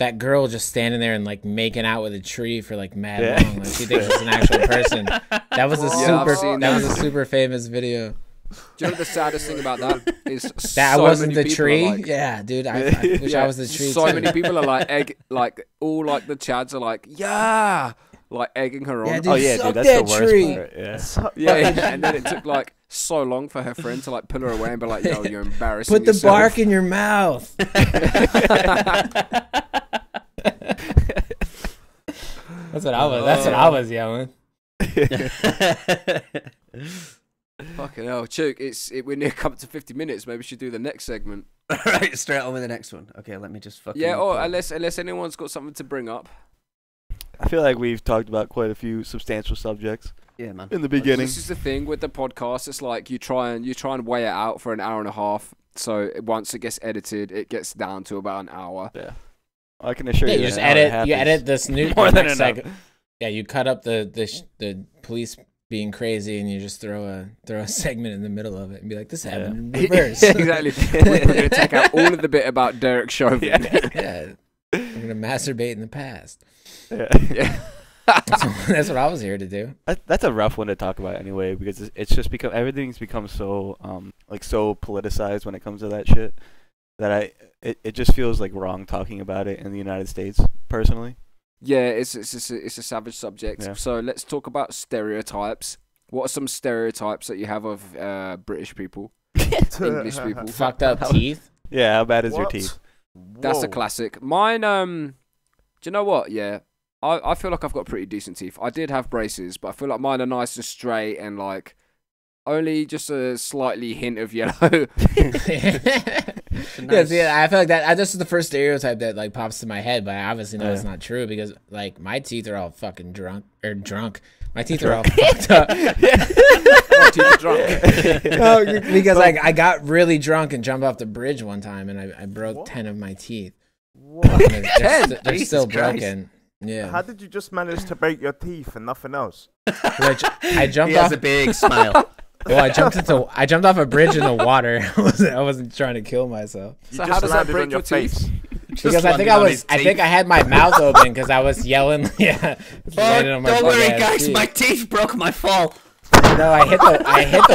that girl just standing there and like making out with a tree for like mad long. Like she thinks it's an actual person. That was a super famous video. Do you know what the saddest thing about that is? That so wasn't many the people tree. are like, Yeah, dude. I wish I was the tree. So too. many people are like all like the Chads are like, yeah, like egging her on. Yeah, dude, Oh yeah, suck dude, that's the that worst tree. part. Yeah. Yeah, and then it took like so long for her friend to like pull her away and be like, yo, you're embarrassing Put the yourself. bark in your mouth. That's what I was. That's what I was yelling. Fucking hell, Chuck, we're near coming to 50 minutes. Maybe we should do the next segment. Right, straight on with the next one. Okay, let me just fucking... Yeah, or unless anyone's got something to bring up. I feel like we've talked about quite a few substantial subjects. Yeah, man. In the beginning. This is the thing with the podcast. It's like you try and weigh it out for an hour and a half. So once it gets edited, it gets down to about an hour. Yeah. I can assure you. You just edit this new more than next enough. segment. Yeah, you cut up the police being crazy, and you just throw a segment in the middle of it and be like, "This happened in reverse." Exactly. We're gonna take out all of the bit about Derek Chauvin. Yeah, we're gonna masturbate in the past. Yeah. That's what I was here to do. That's a rough one to talk about anyway, because it's just everything's become so so politicized when it comes to that shit that it just feels like wrong talking about it in the United States personally. Yeah, it's a savage subject. Yeah. So let's talk about stereotypes. What are some stereotypes that you have of British people, English people? Fucked up teeth. Yeah, how bad is your What? teeth? That's a Whoa. classic. Mine, do you know what? Yeah, I feel like I've got pretty decent teeth. I did have braces, but I feel like mine are nice and straight and like only just a slightly hint of yellow. Yeah, see, I feel like that. This is the first stereotype that like pops to my head, but I obviously know it's not true because like my teeth are all fucking drunk. My teeth are all fucked up. My teeth are drunk. No, because I got really drunk and jumped off the bridge one time and I broke 10 of my teeth. What? And they're Jesus still Christ. broken. Yeah. How did you just manage to break your teeth and nothing else? I jumped He off. has a big smile. Well, I jumped off a bridge in the water. I wasn't trying to kill myself. You So just how does that landed break on your your teeth? face. Because I think I had my mouth open because I was yelling. Yeah. landed on my Don't worry, big-ass guys. teeth. My teeth broke my fall. No, I hit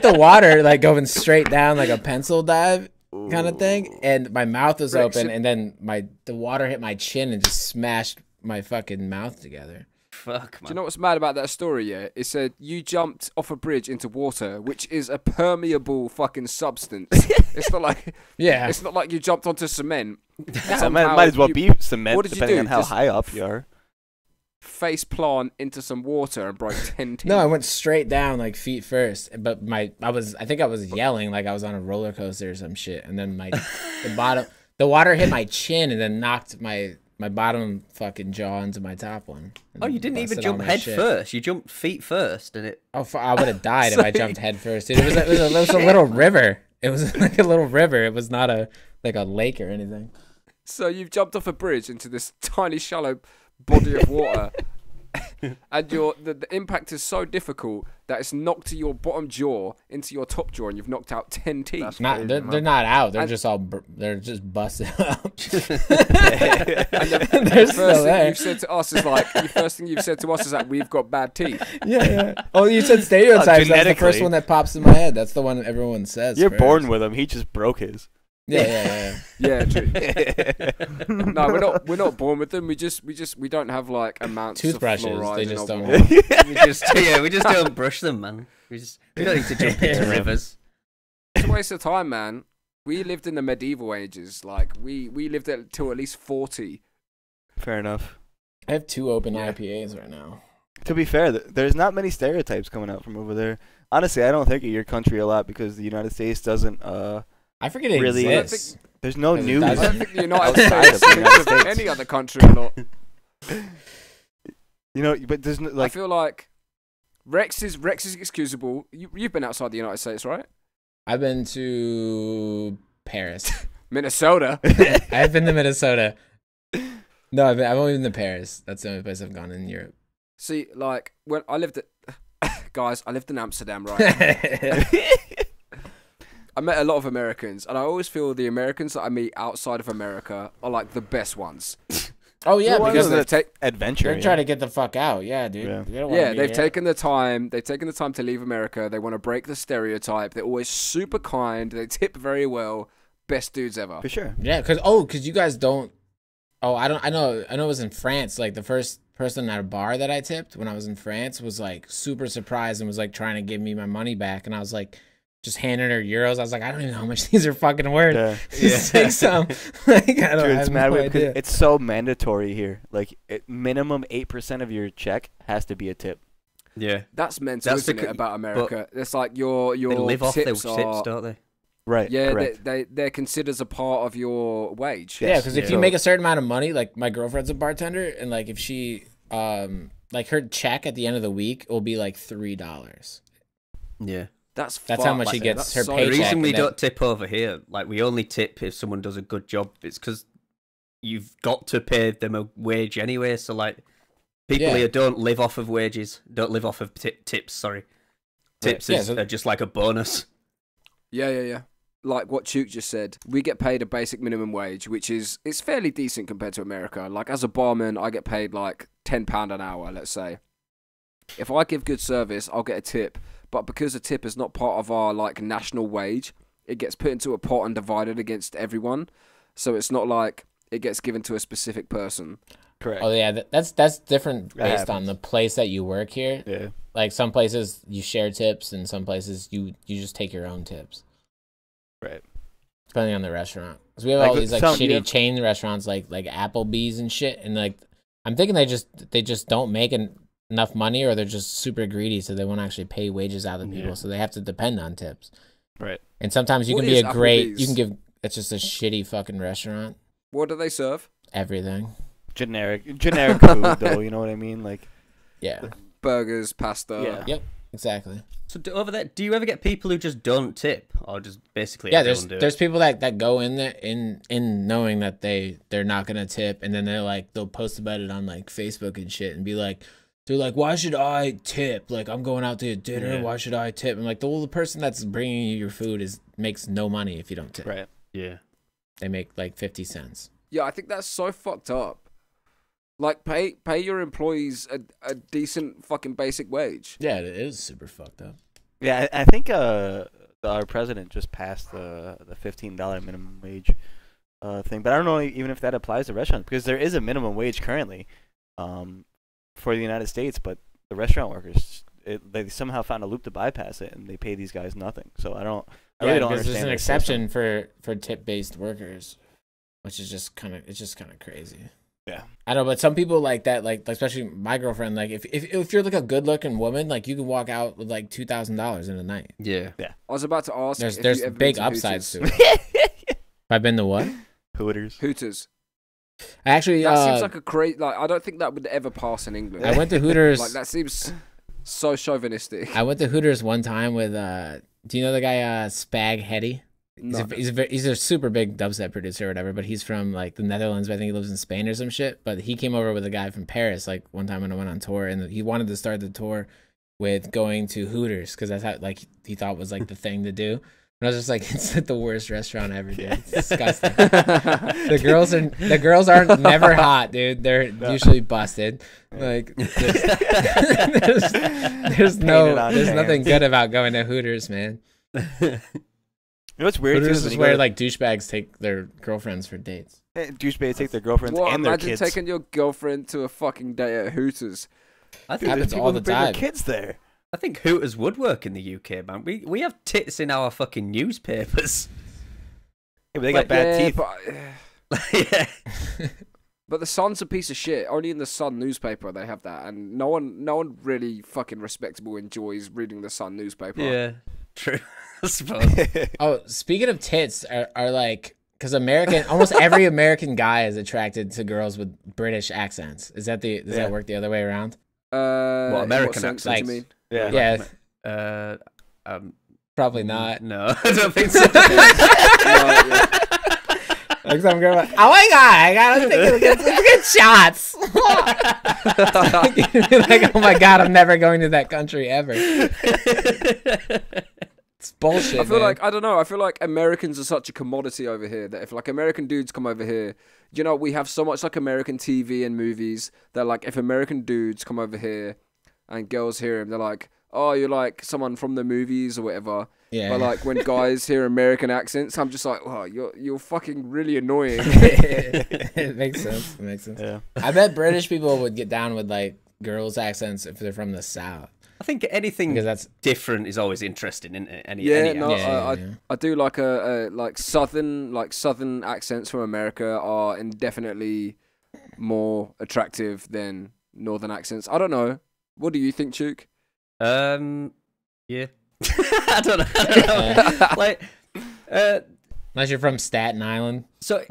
the water like going straight down like a pencil dive kind of thing, and my mouth was open, and then the water hit my chin and just smashed my fucking mouth together. Fuck, man. Do you know what's mad about that story? Yeah, it said you jumped off a bridge into water, which is a permeable fucking substance. It's not like it's not like you jumped onto cement. Might as well be cement, what did you depending do? on how Just high up you are. face plant into some water and broke 10 teeth. No, I went straight down like feet first, but I think I was yelling like I was on a roller coaster or some shit, and then the water hit my chin and then knocked my bottom fucking jaw into my top one. Oh, you didn't even busted all jump my head shit. first. You jumped feet first, and it. Oh, I would have died if I jumped head first. Dude, it was a little river. It was like a little river. It was not a lake or anything. So you've jumped off a bridge into this tiny shallow body of water. And the impact is so difficult that it's knocked your bottom jaw into your top jaw, and you've knocked out 10 teeth. That's Not crazy, they're man. not out. They're And- just all they're just busted up. And the They're first still thing there. you've said to us is like, the first thing you've said to us is that we've got bad teeth. Yeah. Oh, you said stereotypes. That's the first genetically. one that pops in my head. That's the one everyone says. You're first. born with him. He just broke his. Yeah. Yeah, true. No, we're not born with them. We don't have like amounts Toothbrushes, of fluoride they in just our don't water. we just don't brush them, man. We don't need to jump into rivers. It's a waste of time, man. We lived in the medieval ages. Like we lived till at least 40. Fair enough. I have 2 open IPAs right now. To be fair, there's not many stereotypes coming out from over there. Honestly, I don't think of your country a lot because the United States doesn't. I forget it Really? exists. There's no Because it news. I doesn't. don't think the United Outside States of the United thinks of States. any other country a lot. You know, but there's no, I like feel like Rex is excusable. You've been outside the United States, right? I've been to Paris. Minnesota. I've been to Minnesota. No, I've only been to Paris. That's the only place I've gone in Europe. See, like when I lived guys, I lived in Amsterdam, right? I met a lot of Americans, and I always feel the Americans that I meet outside of America are like the best ones. Oh yeah, because they're adventure. They're trying to get the fuck out. Yeah, dude. Yeah, they've taken the time. They've taken the time to leave America. They want to break the stereotype. They're always super kind. They tip very well. Best dudes ever. For sure. Yeah, because you guys don't. Oh, I know it was in France. Like the first person at a bar that I tipped when I was in France was like super surprised and was like trying to give me my money back, and I was like. Just handing her euros. I was like, I don't even know how much these are fucking worth. Just take some. Like, I have no idea. It's so mandatory here. Like, minimum 8% of your check has to be a tip. Yeah, that's mental, isn't it? About America, it's like your they live off tips their tips, don't they? Right. Yeah, they're considered as a part of your wage. Yeah, because if you make a certain amount of money, like my girlfriend's a bartender, and like if she, like her check at the end of the week will be like $3. Yeah. That's how much she gets her paycheck. The reason we don't tip over here, like we only tip if someone does a good job, it's because you've got to pay them a wage anyway. So like people here don't live off of wages, don't live off of tips. Sorry, tips are just like a bonus. Yeah. Like what Chuk just said, we get paid a basic minimum wage, which is it's fairly decent compared to America. Like as a barman, I get paid like £10 an hour, let's say. If I give good service, I'll get a tip. But because a tip is not part of our like national wage, it gets put into a pot and divided against everyone. So it's not like it gets given to a specific person. Correct. Oh yeah, that's different based on the place that you work here. Yeah. Like some places you share tips, and some places you just take your own tips. Right. Depending on the restaurant, because we have all these like shitty chain restaurants like Applebee's and shit, and like I'm thinking they just don't make enough money, or they're just super greedy, so they won't actually pay wages out of people, so they have to depend on tips. Right. And sometimes you can be it's just a shitty fucking restaurant. What do they serve? Everything. Generic food, though. You know what I mean? Like, yeah, burgers, pasta. Yeah. Yep. Exactly. So over there, do you ever get people who just don't tip, or just basically there's people that go in there in knowing that they're not gonna tip, and then they'll post about it on like Facebook and shit, and be like. They're like, why should I tip? Like, I'm going out to dinner. Yeah. Why should I tip? I'm like, the person that's bringing you your food makes no money if you don't tip. Right. Yeah. They make like 50 cents. Yeah, I think that's so fucked up. Like, pay your employees a decent fucking basic wage. Yeah, it is super fucked up. Yeah, I think our president just passed the $15 minimum wage thing, but I don't know even if that applies to restaurants, because there is a minimum wage currently. For the United States, but the restaurant workers, they somehow found a loop to bypass it, and they pay these guys nothing. So I really don't understand. There's an exception for tip-based workers, which is just kind of crazy. Yeah, I don't know, but some people like that, like especially my girlfriend. Like if you're like a good-looking woman, like you can walk out with like $2,000 in a night. Yeah. I was about to ask. There's big upsides to it. I've been to what? Hooters. Actually, that seems like a crazy. Like, I don't think that would ever pass in England. I went to Hooters. Like that seems so chauvinistic. I went to Hooters one time with. Do you know the guy Spag Hetty? No. He's a super big dubstep producer or whatever, but he's from like the Netherlands. But I think he lives in Spain or some shit. But he came over with a guy from Paris like one time when I went on tour, and he wanted to start the tour with going to Hooters because that's how like he thought was like the thing to do. And I was just like, it's like the worst restaurant ever, dude. It's disgusting. The girls aren't never hot, dude. They're usually busted. Like there's nothing good about going to Hooters, man. You know what's weird? Hooters is where like douchebags take their girlfriends for dates. Douchebags take their girlfriends and their kids. Imagine taking your girlfriend to a fucking date at Hooters. I think happens all the time. Kids there. I think Hooters would work in the UK, man. We have tits in our fucking newspapers. Yeah, but they got bad teeth. Yeah. But the Sun's a piece of shit. Only in the Sun newspaper they have that, and no one really fucking respectable enjoys reading the Sun newspaper. Yeah, true. I suppose. Oh, speaking of tits, are like because almost every American guy is attracted to girls with British accents. Does that work the other way around? What American accents? Like, do you mean? Yeah. Probably not. No, I don't think so. Like some girl, like, oh my god, I gotta get shots. Like, oh my god, I'm never going to that country ever. It's bullshit. I feel like, I don't know, I feel like Americans are such a commodity over here that if like American dudes come over here, you know, we have so much like American TV and movies that like if American dudes come over here and girls hear him, they're like, oh, you're like someone from the movies or whatever. Yeah. But like when guys hear American accents, I'm just like, wow, you're fucking really annoying. It makes sense. It makes sense. Yeah. I bet British people would get down with like girls' accents if they're from the South. I think anything that's different is always interesting, isn't it? I do like a like southern accents from America are indefinitely more attractive than northern accents. I don't know. What do you think, Chuk? Yeah. I don't know. Like, unless you're from Staten Island. So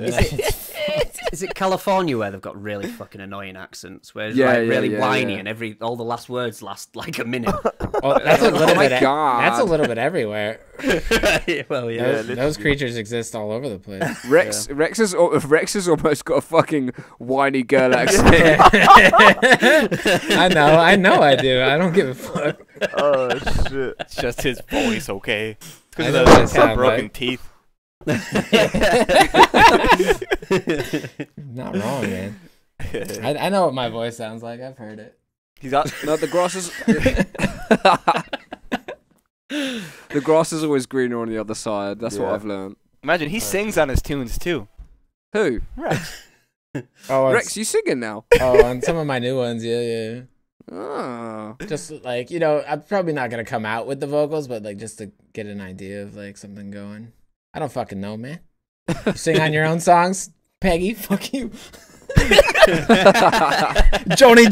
is it California where they've got really fucking annoying accents, where it's really whiny and all the last words last like a minute? Oh, that's a little bit. That's a little bit everywhere. Well, yeah. Those creatures exist all over the place. Rex has almost got a fucking whiny girl accent. I know I do. I don't give a fuck. Oh shit! It's just his voice, okay? Because of those broken teeth. Not wrong, man. I know what my voice sounds like. I've heard it. He's got the grass is the grass is always greener on the other side. That's what I've learned. Imagine he sings on his tunes too. Who? Rex. Rex, you singing now? Oh, on some of my new ones, yeah. Oh. Just like, you know, I'm probably not gonna come out with the vocals, but like just to get an idea of like something going. I don't fucking know, man. You sing on your own songs, Peggy? Fuck you. Joni.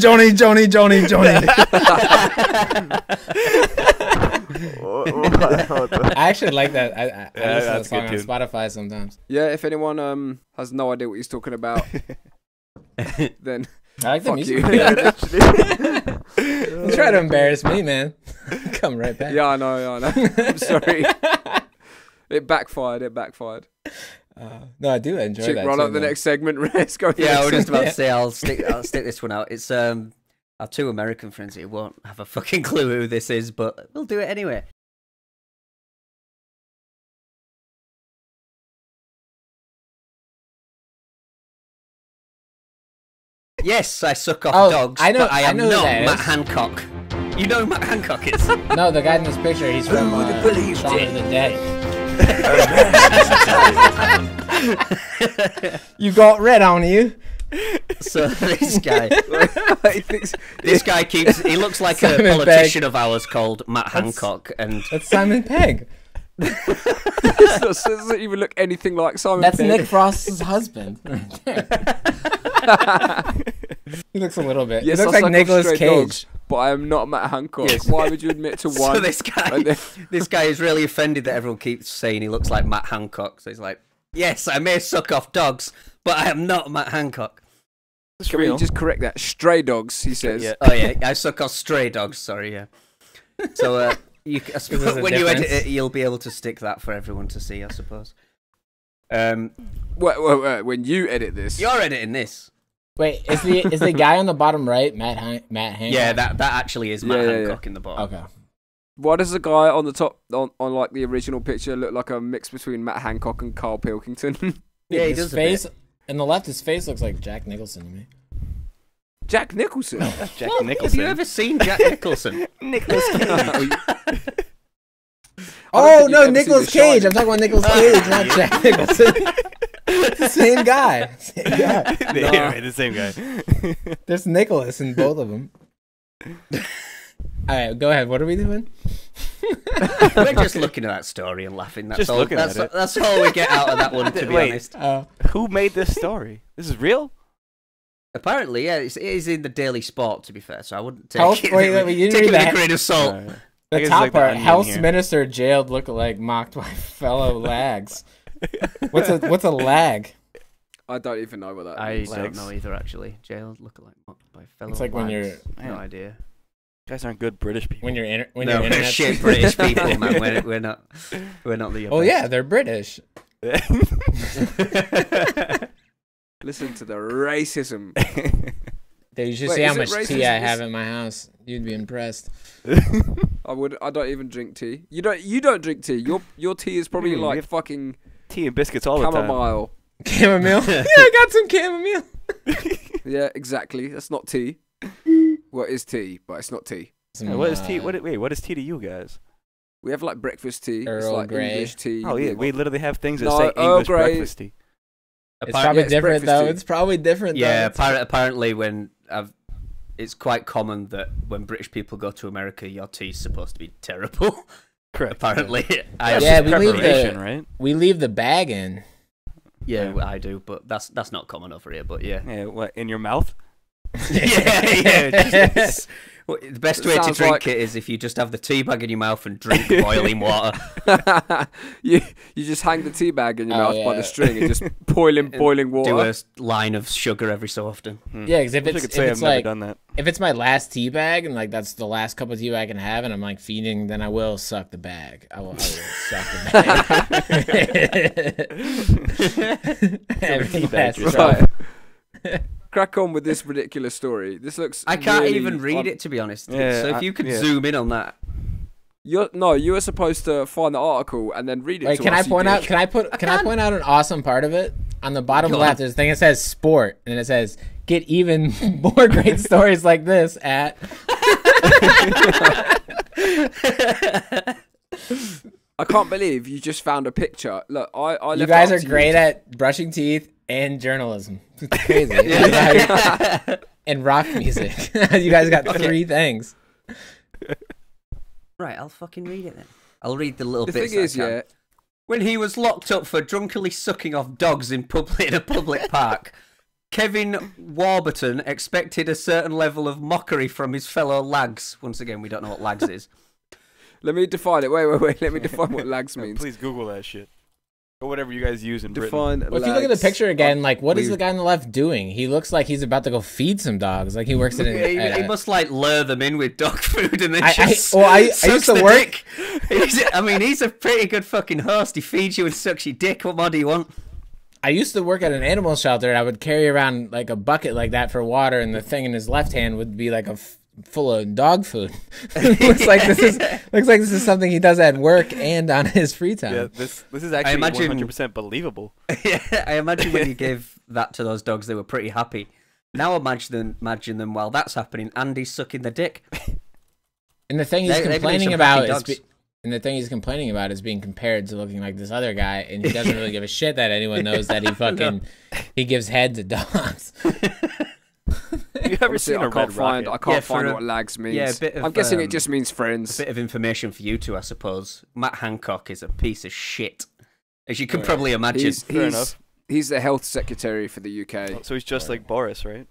I actually like that. I listen to the song on Spotify sometimes. Yeah, if anyone has no idea what he's talking about, then I like the fuck music. You. You try to embarrass me, man. Come right back. Yeah, I know. I'm sorry. It backfired. No, I do enjoy that. Run up the next segment. Let's go. Yeah, I was just about to say I'll stick this one out. It's our two American friends here won't have a fucking clue who this is, but we'll do it anyway. Yes, I suck off dogs. I know. But I know not Matt Hancock. You know who Matt Hancock is? No, the guy in this picture. He's from Shaun of the Dead. You got red on you. So this guy, he looks like Simon a politician Pegg. Of ours called Matt Hancock, and that's Simon Pegg. It doesn't even look anything like Simon Pegg. That's Nick Frost's husband. He looks a little bit. Yes, he looks like Nicolas Cage. Dogs, but I am not Matt Hancock. Yes. Why would you admit to one? So this guy is really offended that everyone keeps saying he looks like Matt Hancock. So he's like, yes, I may suck off dogs, but I am not Matt Hancock. Can we just correct that? Stray dogs, he says. Yeah. Oh yeah, I suck off stray dogs. Sorry, yeah. So when you edit it, you'll be able to stick that for everyone to see, I suppose. Wait, when you edit this, you're editing this. Wait, is the guy on the bottom right Matt Hancock? Yeah, that actually is Matt Hancock in the bottom. Okay. Why does the guy on the top on like the original picture look like a mix between Matt Hancock and Carl Pilkington? Yeah, he does. His face in the left, his face looks like Jack Nicholson to me. Jack Nicholson. Jack Nicholson. Have you ever seen Jack Nicholson? Nicolas Cage. Oh no, Nicolas Cage. I'm talking about Nicolas Cage, not Jack Nicholson. Same guy. The same guy. There's Nicholas in both of them. All right, go ahead. What are we doing? We're just looking at that story and laughing. That's all. That's all we get out of that one. To be honest, who made this story? This is real. Apparently, yeah, it is in the Daily Sport. To be fair, so I wouldn't take it with a grain of salt. The top part: Health Minister jailed look-alike mocked by fellow lags. What's a lag? I don't even know what that means. I don't know either. Actually, jailed look-alike mocked by fellow. It's like lags. when you're no idea. You guys aren't good British people. When you're we're shit British people, man. We're not the. Oh yeah, they're British. Listen to the racism. Dude, you should see how much tea I have in my house. You'd be impressed. I don't even drink tea. You don't drink tea. Your tea is probably like fucking tea and biscuits all the time. Chamomile. Chamomile? Yeah, I got some chamomile. Yeah, exactly. That's not tea. Well, it is tea, but it's not tea. What is tea? What is tea to you guys? We have like breakfast tea. Earl it's like Grey. English tea. Oh yeah, we literally have things that say English breakfast tea. It's probably different though. It's probably different. Yeah, apparently it's quite common that when British people go to America, your tea's supposed to be terrible. Correct. Apparently, we leave the bag in. Yeah, I do, but that's not common over here. But yeah, what in your mouth? yeah. The best way to drink it is if you just have the tea bag in your mouth and drink boiling water. you just hang the tea bag in your mouth by the string and just boiling water. Do a line of sugar every so often. Yeah, because if it's like done that. If it's my last tea bag and like that's the last cup of tea I can have and I'm like feeding, then I will suck the bag. I will suck the bag. Every last drop. Crack on with this ridiculous story. This looks. I can't even read it, to be honest. Yeah, so if you could zoom in on that. You were supposed to find the article and then read it. Wait, can I point out an awesome part of it? On the bottom left, there's a thing that says sport, and it says get even more great stories like this at. I can't believe you just found a picture. Look, I you guys are great at brushing teeth and journalism. It's crazy. And rock music. You guys got three things. Right, I'll fucking read it then. I'll read the little bits. The thing is, when he was locked up for drunkenly sucking off dogs in a public park, Kevin Warburton expected a certain level of mockery from his fellow lags. Once again, we don't know what lags is. Let me define it. Wait. Let me define what lags means. Please Google that shit. Or whatever you guys use in Britain. Well, if you look at the picture again, like, what is the guy on the left doing? He looks like he's about to go feed some dogs. Like, he works in he must, like, lure them in with dog food and then I used to work... he's a pretty good fucking host. He feeds you and sucks your dick. What more do you want? I used to work at an animal shelter, and I would carry around, like, a bucket like that for water, and the thing in his left hand would be, like, full of dog food. looks like this is something he does at work and on his free time. Yeah, this is actually 100% believable. Yeah, I imagine when you gave that to those dogs, they were pretty happy. Now imagine them while that's happening, Andy's sucking the dick. And the thing he's complaining about is being compared to looking like this other guy, and he doesn't really give a shit that anyone knows that he gives head to dogs. You ever seen a red rocket? I can't find what lags means. Yeah, I'm guessing it just means friends. A bit of information for you two, I suppose. Matt Hancock is a piece of shit, as you can probably imagine. Fair enough. He's the health secretary for the UK. Oh, so he's just like Boris, right?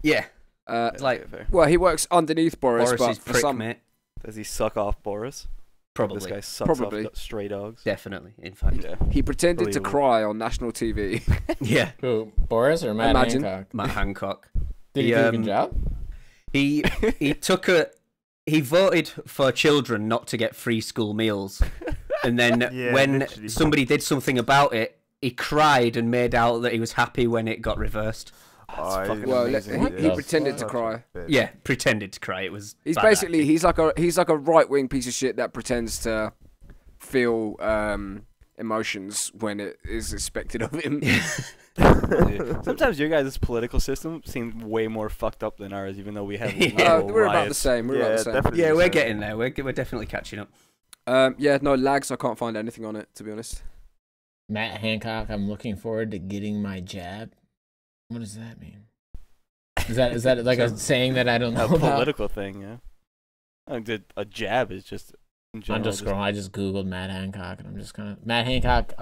Yeah. Well, he works underneath Boris, but for some... mate. Does he suck off Boris? Probably. This guy sucks off stray dogs. Definitely, in fact. Yeah. He pretended to cry on national TV. Yeah. Who, Boris or Matt Hancock? Matt Hancock. Did he do a good job? He voted for children not to get free school meals, and then when somebody did something about it, he cried and made out that he was happy when it got reversed. He pretended to cry. Yeah, pretended to cry. It was. He's basically he's like a right-wing piece of shit that pretends to feel emotions when it is expected of him. Sometimes your guys' political system seems way more fucked up than ours, even though we have. We're about the same. Yeah, we're getting there. We're definitely catching up. Lags. I can't find anything on it, to be honest. Matt Hancock. I'm looking forward to getting my jab. What does that mean? Is that like a saying that I don't know about? A political thing, yeah. I think a jab is just. In general, I'm just scrolling. I just googled Matt Hancock, and I'm just kind of Matt Hancock,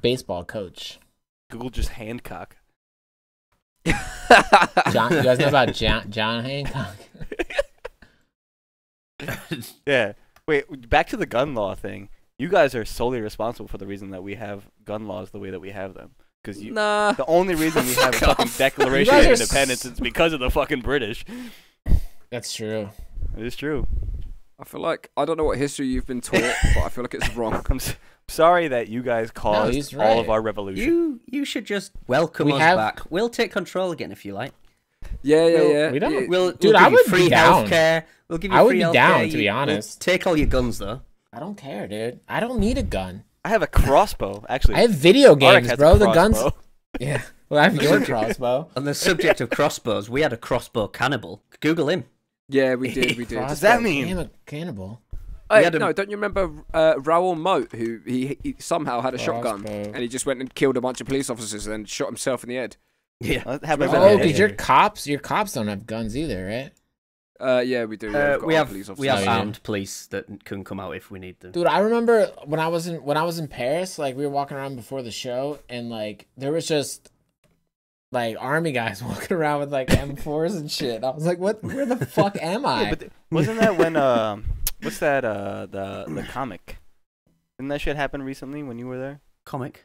baseball coach. Google just Hancock. You guys know about John Hancock? Yeah. Wait, back to the gun law thing. You guys are solely responsible for the reason that we have gun laws the way that we have them. Because the only reason we have a fucking Declaration of Independence is because of the fucking British. That's true. It is true. I feel like I don't know what history you've been taught, but I feel like it's wrong. I'm sorry that you guys caused all of our revolution. You should just welcome us back. We'll take control again if you like. Yeah. We don't. We'll Dude, give I you would free be down. healthcare. We'll give you I would free be healthcare. down, to be honest. We'll take all your guns though. I don't care, dude. I don't need a gun. I have a crossbow, actually. I have video games, bro. The guns. Crossbow. Yeah. Well, I have your crossbow. On the subject of crossbows, we had a crossbow cannibal. Google him. Yeah, we did. What does that mean? I'm a cannibal. Hey, no, don't you remember Raoul Moat, who he somehow had a shotgun and he just went and killed a bunch of police officers and then shot himself in the head? Yeah. Oh, because your cops don't have guns either, right? Yeah, we do. Yeah, we have police officers. we have armed police that can come out if we need them. Dude, I remember when I was in Paris, like we were walking around before the show, and like there was just like army guys walking around with like M4s and shit. I was like, what? Where the fuck am I? Yeah, but wasn't that when what's that the comic? Didn't that shit happen recently when you were there? Comic.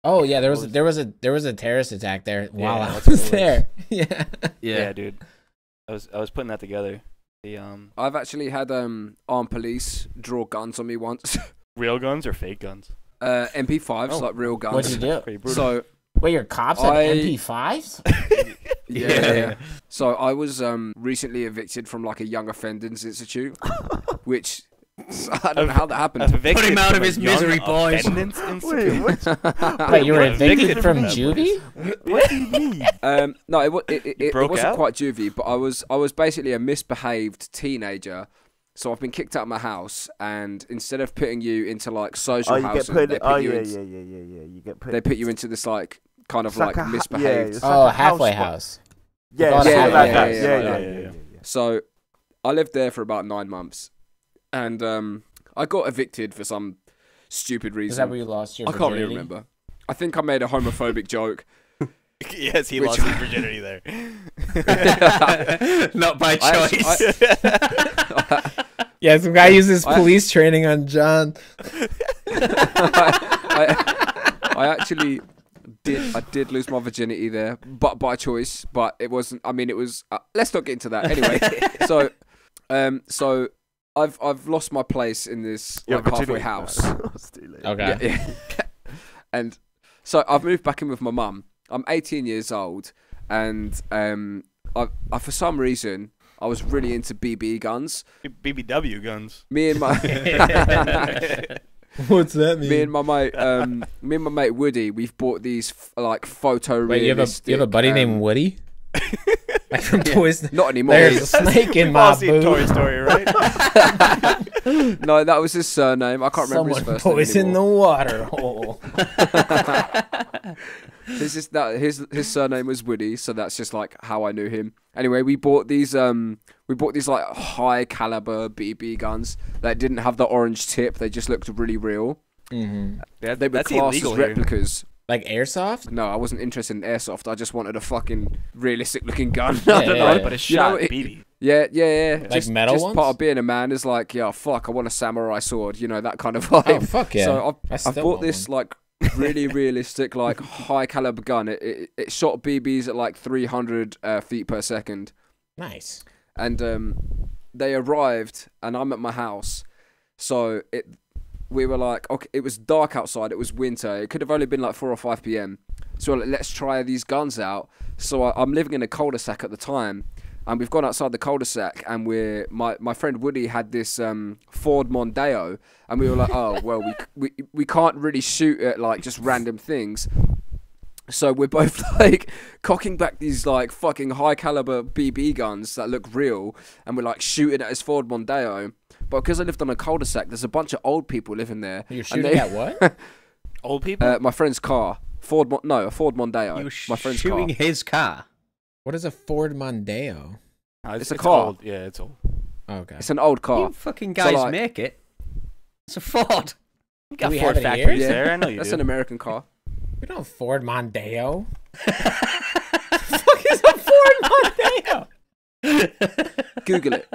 Oh yeah, there was a terrorist attack there while I was there. Yeah, dude. I was putting that together. I've actually had armed police draw guns on me once. Real guns or fake guns? MP5s, like real guns. What'd you do? So wait, your cops had MP5s? Yeah. So I was recently evicted from like a young offenders institute, which I don't know how that happened. Put him out of his misery, boys. Wait, you were evicted from juvie? What do you mean? No, it wasn't out? quite juvie, but I was basically a misbehaved teenager. So I've been kicked out of my house, and instead of putting you into like social housing, they put you into this like kind of like misbehaved. Halfway house. Yeah. So I lived there for about 9 months, and I got evicted for some stupid reason. Is that where you lost your I virginity? can't really remember. I think I made a homophobic joke. Yes, he lost his virginity there. Not by choice. Yeah, some guy uses police training on John. I actually did lose my virginity there, but by choice. But it wasn't. I mean, it was. Let's not get into that. Anyway, so I've lost my place in this like halfway house. Okay. Yeah. And so I've moved back in with my mum. I'm 18 years old, and I for some reason I was really into BB guns. guns. Me and my What's that mean? me and my mate Woody, we've bought these like photorealistic. Wait, you have a buddy named Woody? Like from Toys. Not anymore. There's a snake in my boot. Toy Story, right? No, that was his surname. I can't remember his Someone first name poisoned the anymore. water hole. His surname was Woody, so that's just like how I knew him. Anyway, we bought these like high caliber BB guns that didn't have the orange tip. They just looked really real. Mm-hmm. They were classed as replicas. Like airsoft? No, I wasn't interested in airsoft. I just wanted a fucking realistic looking gun. But a shot BB. Yeah. Like metal just ones? part of being a man is like, yeah, fuck, I want a samurai sword. You know, that kind of vibe. Oh, fuck yeah. So I still bought want this one. like really realistic, like high caliber gun. It shot BBs at like 300 feet per second. Nice. And they arrived, and I'm at my house. So we were like, okay, it was dark outside. It was winter. It could have only been like 4 or 5 p.m. So we're like, let's try these guns out. So I'm living in a cul-de-sac at the time, and we've gone outside the cul-de-sac, and my friend Woody had this Ford Mondeo, and we were like, oh well, we can't really shoot at like just random things. So we're both like cocking back these like fucking high caliber BB guns that look real, and we're like shooting at his Ford Mondeo. But because I lived on a cul-de-sac, there's a bunch of old people living there. You're shooting at what? Old people? My friend's car. A Ford Mondeo. You were my friend's shooting car. his car. What is a Ford Mondeo? It's a car. Old. Yeah, it's old. Oh, okay. It's an old car. You fucking guys like- make it. It's a Ford. You got we Ford have it factories here? there. I know you That's do. an American car. We don't have Ford Mondeo. The fuck is a Ford Mondeo? Google it.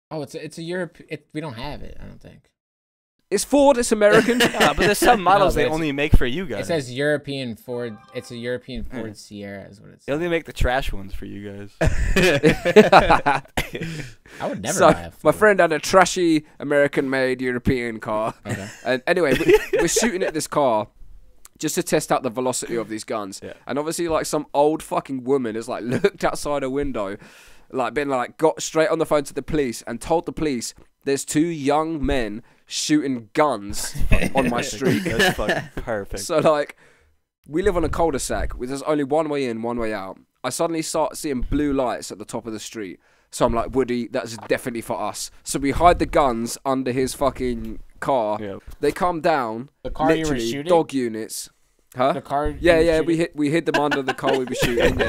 Oh, it's a Europe. We don't have it. I don't think. It's Ford. It's American. Yeah, but there's some models but they it's- only make for you It guys. says European Ford. It's a European Ford Sierra, is what it They says. only make the trash ones for you guys. I would never buy a Ford. My friend had a trashy American-made European car. Okay. And anyway, we're shooting at this car just to test out the velocity of these guns. Yeah. And obviously, like, some old fucking woman has, like, looked outside a window, like, got straight on the phone to the police and told the police there's 2 young men shooting guns on my street. That's fucking perfect. So, like, we live on a cul-de-sac. There's only one way in, one way out. I suddenly start seeing blue lights at the top of the street. So I'm like, Woody, that's definitely for us. So we hide the guns under his fucking car. Yep. They come down. The car you were shooting? Dog units. Huh? The car. Yeah. We hid them under the car we were shooting.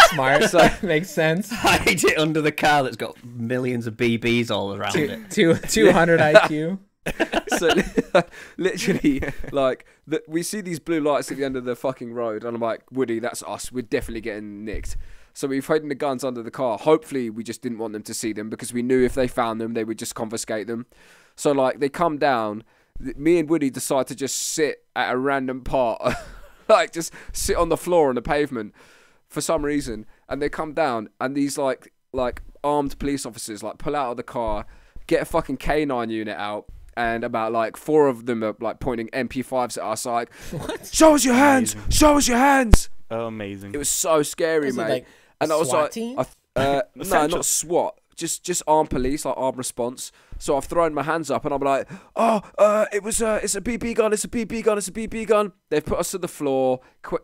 Smart. So makes sense. Hide it under the car that's got millions of BBs all around it. 200 IQ. So literally, like, we see these blue lights at the end of the fucking road, and I'm like, Woody, that's us. We're definitely getting nicked. So we've hidden the guns under the car. Hopefully, we just didn't want them to see them because we knew if they found them, they would just confiscate them. So, like, they come down. Me and Woody decide to just sit at a random part, like, just sit on the floor on the pavement for some reason. And they come down, and these, like armed police officers, like, pull out of the car, get a fucking K9 unit out. And about, like, 4 of them are, like, pointing MP5s at us, like, what? Show us your hands! Amazing. Show us your hands! Oh, amazing. It was so scary, mate. Like and I was SWAT like, team? No, not SWAT. Just armed police, like armed response. So I've thrown my hands up and I'm like, it's a BB gun, it's a BB gun, it's a BB gun. They've put us to the floor,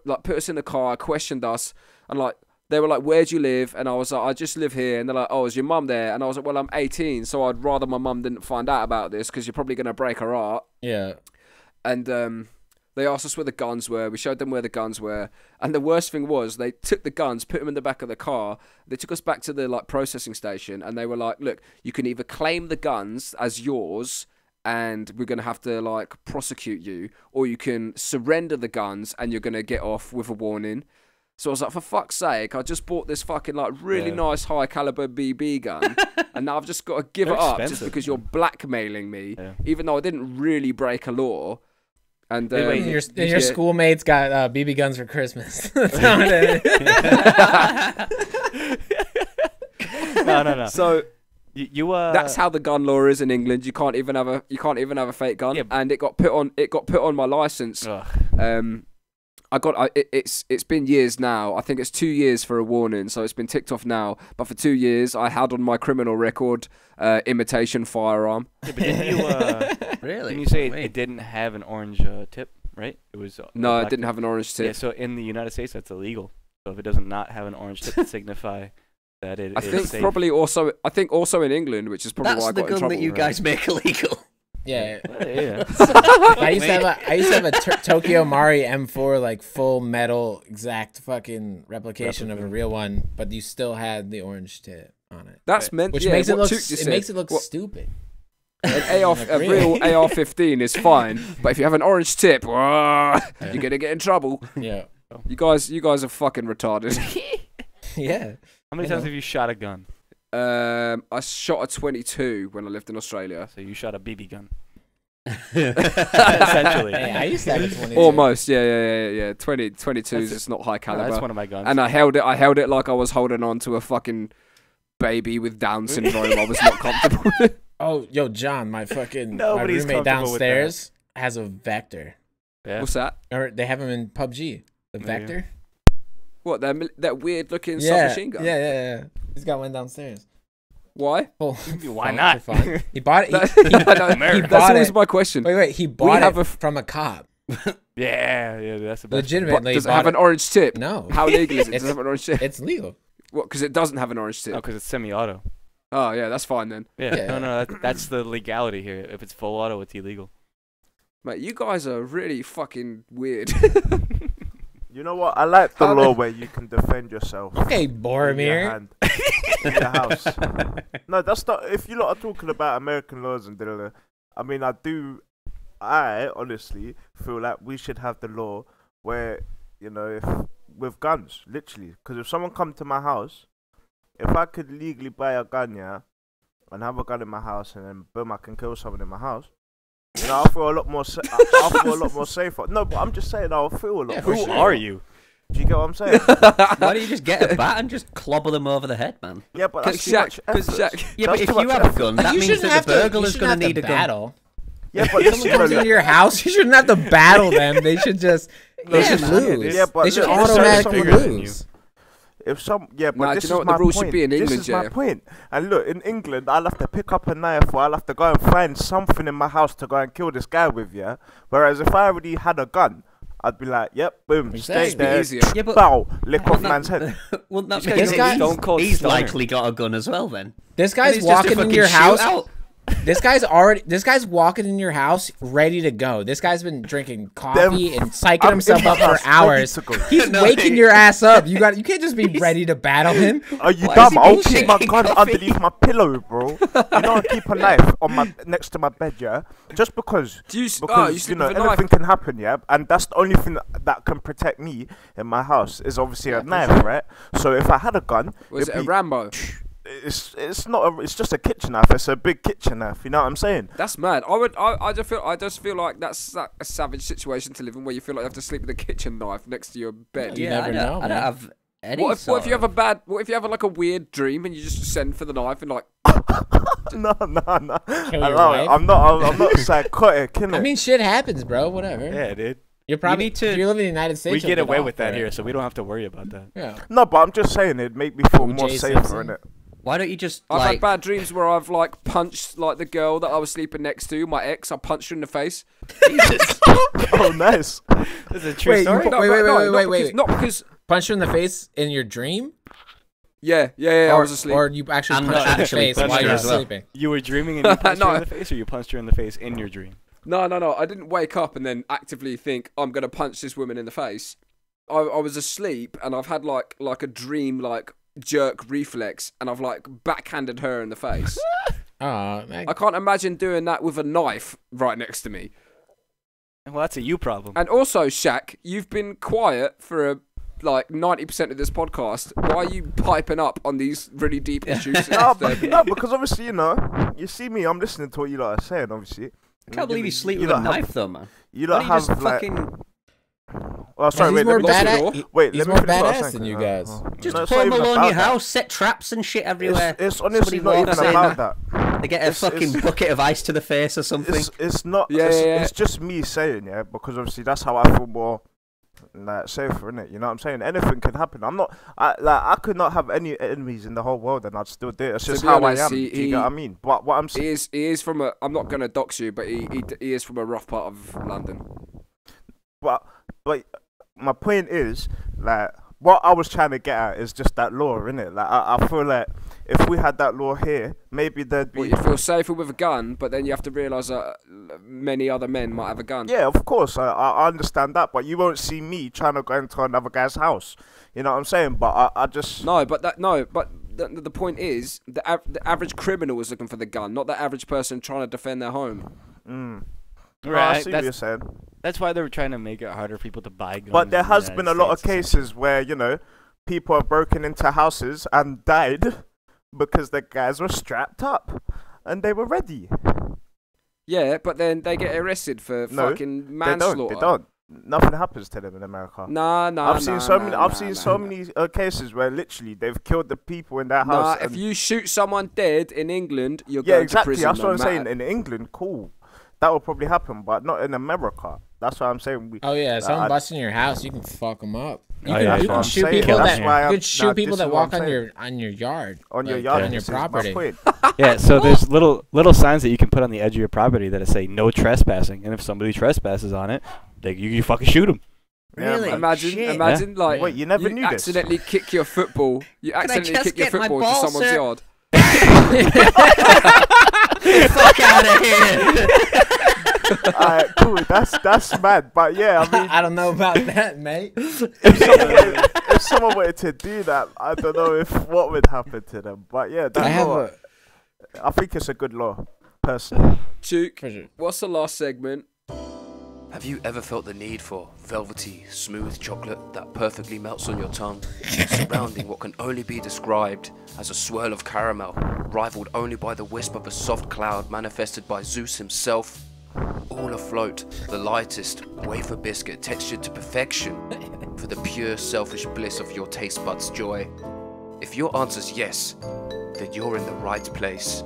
like put us in the car, questioned us, and like, they were like, where do you live? And I was like, I just live here. And they're like, oh, is your mum there? And I was like, well, I'm 18, so I'd rather my mum didn't find out about this because you're probably going to break her heart. Yeah. And they asked us where the guns were. We showed them where the guns were. And the worst thing was they took the guns, put them in the back of the car. They took us back to the, like, processing station. And they were like, look, you can either claim the guns as yours and we're going to have to, like, prosecute you, or you can surrender the guns and you're going to get off with a warning. So I was like, for fuck's sake, I just bought this fucking, like, really nice high caliber BB gun, and now I've just got to give it up just because you're blackmailing me, even though I didn't really break a law. And your schoolmates got BB guns for Christmas. No. So that's how the gun law is in England. You can't even have a fake gun, and it got put on my license. It's been years now. I think it's 2 years for a warning, so it's been ticked off now. But for 2 years, I had on my criminal record imitation firearm. Yeah, but didn't you, really? Didn't you say it didn't have an orange tip, right? It was no, it didn't have an orange tip. Yeah, so in the United States, that's illegal. So if it does not have an orange tip to signify that it is safe. I think also in England, which is probably why I got in trouble. That's the gun that you guys make illegal. Yeah. Yeah. I used to have a Tokyo Mari M4, like, full metal, exact fucking replication of a real one, but you still had the orange tip on it. That's meant, which makes it look stupid. A real AR-15 is fine, but if you have an orange tip, you're gonna get in trouble. Yeah. You guys are fucking retarded. Yeah. How many times have you shot a gun? I shot a 22 when I lived in Australia. So you shot a BB gun. Essentially. Hey, I used to have a 22. Almost, yeah. 22 is just not high caliber. That's one of my guns. And I held it like I was holding on to a fucking baby with Down syndrome. I was not comfortable with. Oh, yo, John, my roommate downstairs has a Vector. Yeah. What's that? Or they have him in PUBG. The Vector. What, that weird looking submachine gun? Yeah. He's got one downstairs. Why? Oh, why not? He bought it. That's always my question. Wait. He bought it from a cop. Yeah, that's the best. Legitimately. Does it have an orange tip? No. How legal is it? Does it have an orange tip? It's legal. What? Because it doesn't have an orange tip. Oh, because it's semi-auto. Oh, yeah, that's fine then. Yeah. No, that's the legality here. If it's full auto, it's illegal. Mate, you guys are really fucking weird. You know what? I like the law where you can defend yourself. Okay, Boromir. In your house. No, that's not. If you lot are talking about American laws and I mean, I honestly feel like we should have the law where, you know, if with guns, literally. Because if someone come to my house, if I could legally buy a gun, and have a gun in my house, and then boom, I can kill someone in my house. You know, I'll feel a lot more. I'll feel a lot more safer. No, but I'm just saying, I'll feel a lot. Who are you? Do you get what I'm saying? Why don't you just get a bat and just clobber them over the head, man? Yeah, but that's too much effort. Yeah, but if you have a gun, that means that the burglar's going to need a gun. Yeah, but if someone comes into your house, you shouldn't have to battle them. They should just lose. Yeah, but they should automatically lose. If some, yeah, but nah, this you know is what my the rule point. should be in England, this is my point. And look, in England, I'll have to pick up a knife, or I'll have to go and find something in my house to go and kill this guy with, yeah. Whereas if I already had a gun, I'd be like, yep, boom, stay there, bow, lick off man's head. Wouldn't that this guy, he's likely got a gun as well, then. This guy's walking in your house. This guy's walking in your house ready to go. This guy's been drinking coffee and psyching himself up for hours. He's waking your ass up. You can't just be ready to battle him. Are you dumb? I'll keep my gun underneath my pillow, bro. You know, I keep a knife on next to my bed, yeah. Just because, you know, anything can happen, yeah. And that's the only thing that can protect me in my house is obviously a knife, right? So if I had a gun, was it a Rambo? It's not it's just a kitchen knife. It's a big kitchen knife. You know what I'm saying? That's mad. I just feel like that's a savage situation to live in, where you feel like you have to sleep with a kitchen knife next to your bed. You never know. I don't have any. What if you have like a weird dream and you just send for the knife and like? No. I'm not psychotic. I mean, shit happens, bro. Whatever. Yeah, dude. You're probably if you live in the United States. We get away with that here, so we don't have to worry about that. Yeah. No, but I'm just saying it'd make me feel more safer, innit? Why don't you just? I've had bad dreams where I've like punched like the girl that I was sleeping next to, my ex. I punched her in the face. Jesus. Oh, nice. This is a true story. Wait. Not because punched her in the face in your dream. Yeah. I was asleep. Or you actually punched her in the face while you were sleeping. You were dreaming and you punched her in the face, or you punched her in the face in your dream? No. I didn't wake up and then actively think I'm gonna punch this woman in the face. I was asleep and I've had like a dream like jerk reflex and I've like backhanded her in the face. I can't imagine doing that with a knife right next to me. Well, that's a you problem. And also, Shaq, you've been quiet for like 90% of this podcast. Why are you piping up on these really deep issues? No, because obviously, you know, you see me, I'm listening to what you lot are saying, obviously. I can't believe you sleep with a knife, though, man. You don't have like. Fucking... Oh, sorry, he's more badass. He's more badass than you guys. Just Home Alone your house, set traps and shit everywhere. It's honestly not even about that. They get a fucking bucket of ice to the face or something. It's not. It's just me saying, yeah, because obviously that's how I feel more like safer, innit? You know what I'm saying? Anything can happen. I could not have any enemies in the whole world and I'd still do it. It's just how I am. Do you get what I mean? But what I'm saying, he is from a. I'm not gonna dox you, but he is from a rough part of London. But my point is, like, what I was trying to get at is just that law, innit? Like, I feel like if we had that law here, maybe there'd be... Well, you feel safer with a gun, but then you have to realise that many other men might have a gun. Yeah, of course, I understand that, but you won't see me trying to go into another guy's house. You know what I'm saying? But I just... The point is, the average criminal is looking for the gun, not the average person trying to defend their home. Right, I see what you're saying. That's why they're trying to make it harder for people to buy guns. But there has been a lot of cases where, you know, people have broken into houses and died because the guys were strapped up and they were ready. Yeah, but then they get arrested for fucking manslaughter. They don't. Nothing happens to them in America. I've seen so many cases where literally they've killed the people in that house. If you shoot someone dead in England, you're going to prison. That's what I'm saying. In England, cool. That will probably happen, but not in America. That's what I'm saying. Someone busts in your house, you can fuck them up. You can shoot people that walk on your yard. On your yard, on your property. Yeah, so there's little signs that you can put on the edge of your property that say no trespassing, and if somebody trespasses on it, you fucking shoot them. Really? Imagine like wait, you never knew accidentally this. kick your football. You accidentally kick your football to someone's yard. Fuck out of here. Alright, cool. That's mad. But yeah, I mean, I don't know about that, mate. If someone wanted to do that, I don't know what would happen to them. But yeah, I think it's a good law, personally. Chuke, what's the last segment? Have you ever felt the need for velvety, smooth chocolate that perfectly melts on your tongue, surrounding what can only be described as a swirl of caramel, rivaled only by the wisp of a soft cloud manifested by Zeus himself? All afloat, the lightest wafer biscuit textured to perfection. for the pure selfish bliss of your taste buds' joy? If your answer's yes, then you're in the right place.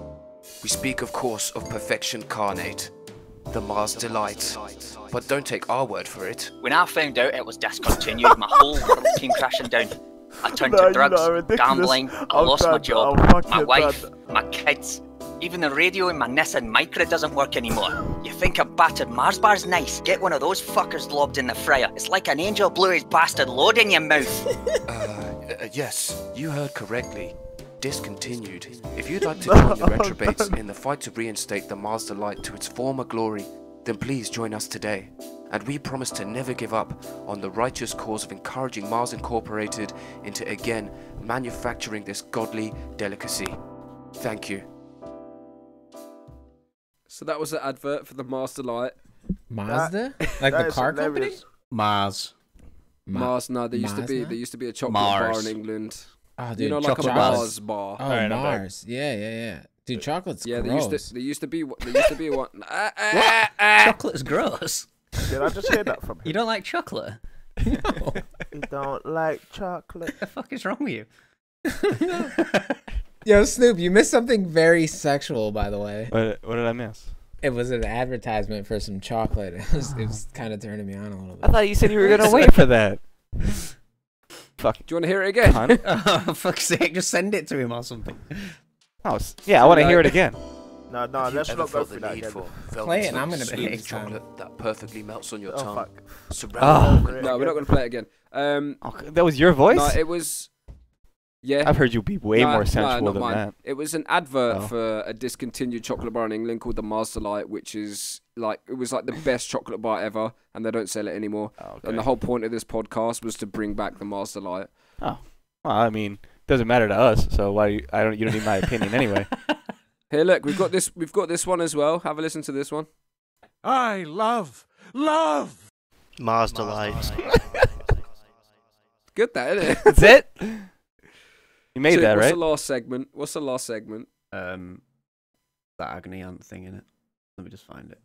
We speak, of course, of perfection carnate, the Mars Delight. But don't take our word for it. When I found out it was discontinued, my whole world came crashing down. I turned to drugs, gambling, I lost my job, my wife, my kids. Even the radio in my Nissan Micra doesn't work anymore. You think a battered Mars bar's nice? Get one of those fuckers lobbed in the fryer. It's like an angel blew his bastard load in your mouth. Yes, you heard correctly. Discontinued. If you'd like to join the Retrobates in the fight to reinstate the Mars Delight to its former glory, then please join us today. And we promise to never give up on the righteous cause of encouraging Mars Incorporated into again manufacturing this godly delicacy. Thank you. So that was an advert for the Mars Delight. Mazda? Like the car company? Mars. Mars, no, there used to be a chocolate bar in England. Oh, dude, you know, like a Mars bar. Oh, right, Mars. Yeah. Dude, chocolate's gross. There used to be one. What? Chocolate's gross. Did I just hear that from him? You don't like chocolate? No. You don't like chocolate. What the fuck is wrong with you? Yo, Snoop, you missed something very sexual, by the way. What did I miss? It was an advertisement for some chocolate. It was kind of turning me on a little bit. I thought you said you were gonna wait for that. Fuck. Do you want to hear it again? Oh, fuck's sake, just send it to him or something. Oh, yeah, I want to hear it again. No, let's not go through that again. Play it, and I'm going to play pay chocolate that perfectly melts on your tongue. Fuck. No, we're not going to play it again. That was your voice? No, it was... Yeah. I've heard you be way more sensual than that. It was an advert for a discontinued chocolate bar in England called the Mars Delight, which is it was like the best chocolate bar ever, and they don't sell it anymore. Oh, okay. And the whole point of this podcast was to bring back the Mars Delight. Oh, well, I mean, it doesn't matter to us, so you don't need my opinion anyway. Here, look, we've got this one as well. Have a listen to this one. I love Mars Delight. Good, that, isn't it? That's it. You made that, right? What's the last segment? That agony aunt thing in it. Let me just find it.